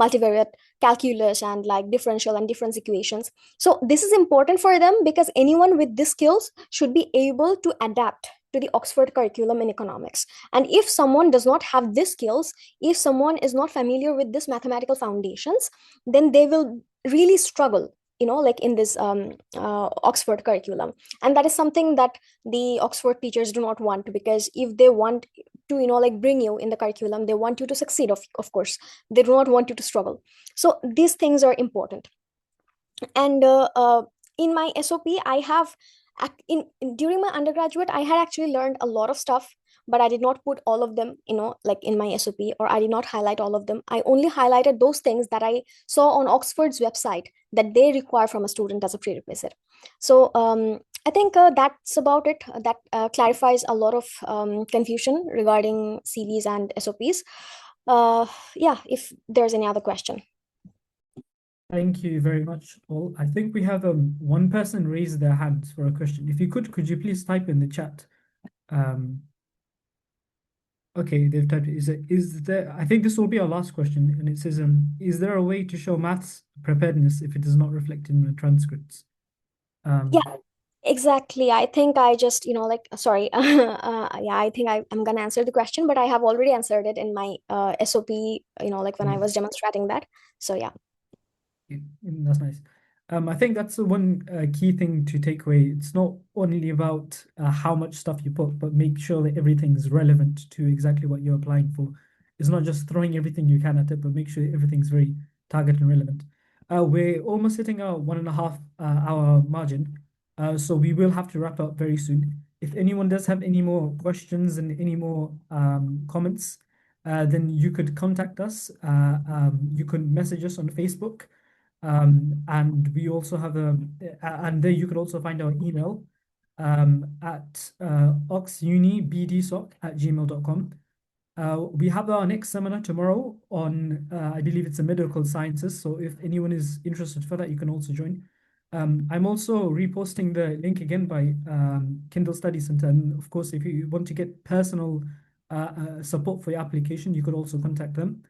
multivariate calculus and like differential and difference equations. So this is important for them, because anyone with these skills should be able to adapt to the Oxford curriculum in economics. And if someone does not have these skills, if someone is not familiar with this mathematical foundations, then they will really struggle like in this Oxford curriculum. And that is something that the Oxford teachers do not want, because if they want to like bring you in the curriculum, they want you to succeed, of course. They do not want you to struggle. So these things are important. And in my SOP, I have during my undergraduate, I had actually learned a lot of stuff, but I did not put all of them like in my SOP, or I did not highlight all of them. I only highlighted those things that I saw on Oxford's website that they require from a student as a prerequisite. So I think that's about it. That clarifies a lot of confusion regarding CVs and SOPs. Yeah, if there's any other question. Thank you very much, all. I think we have one person raised their hands for a question. If you could you please type in the chat? Okay, they've typed it. Is there, I think this will be our last question, and it says, is there a way to show maths preparedness if it is not reflected in the transcripts? Yeah, exactly. I think I just, sorry. Yeah, I think I'm gonna answer the question, but I have already answered it in my SOP, when I was demonstrating that. So yeah. That's nice. I think that's the one key thing to take away. It's not only about how much stuff you put, but make sure that everything's relevant to exactly what you're applying for. It's not just throwing everything you can at it, but make sure everything's very targeted and relevant. We're almost hitting our 1.5 hour margin, so we will have to wrap up very soon. If anyone does have any more questions and any more comments, then you could contact us. You can message us on Facebook. And we also have and there you could also find our email at oxunibdsoc@gmail.com. We have our next seminar tomorrow on, I believe it's a medical sciences. So if anyone is interested for that, you can also join. I'm also reposting the link again by Kindle Study Center. And of course, if you want to get personal support for your application, you could also contact them.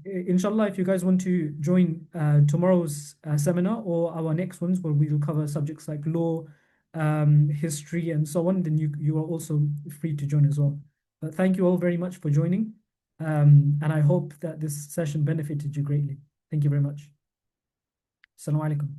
Inshallah, if you guys want to join tomorrow's seminar or our next ones where we'll cover subjects like law, history, and so on, then you are also free to join as well. But thank you all very much for joining. And I hope that this session benefited you greatly. Thank you very much. Assalamu alaikum.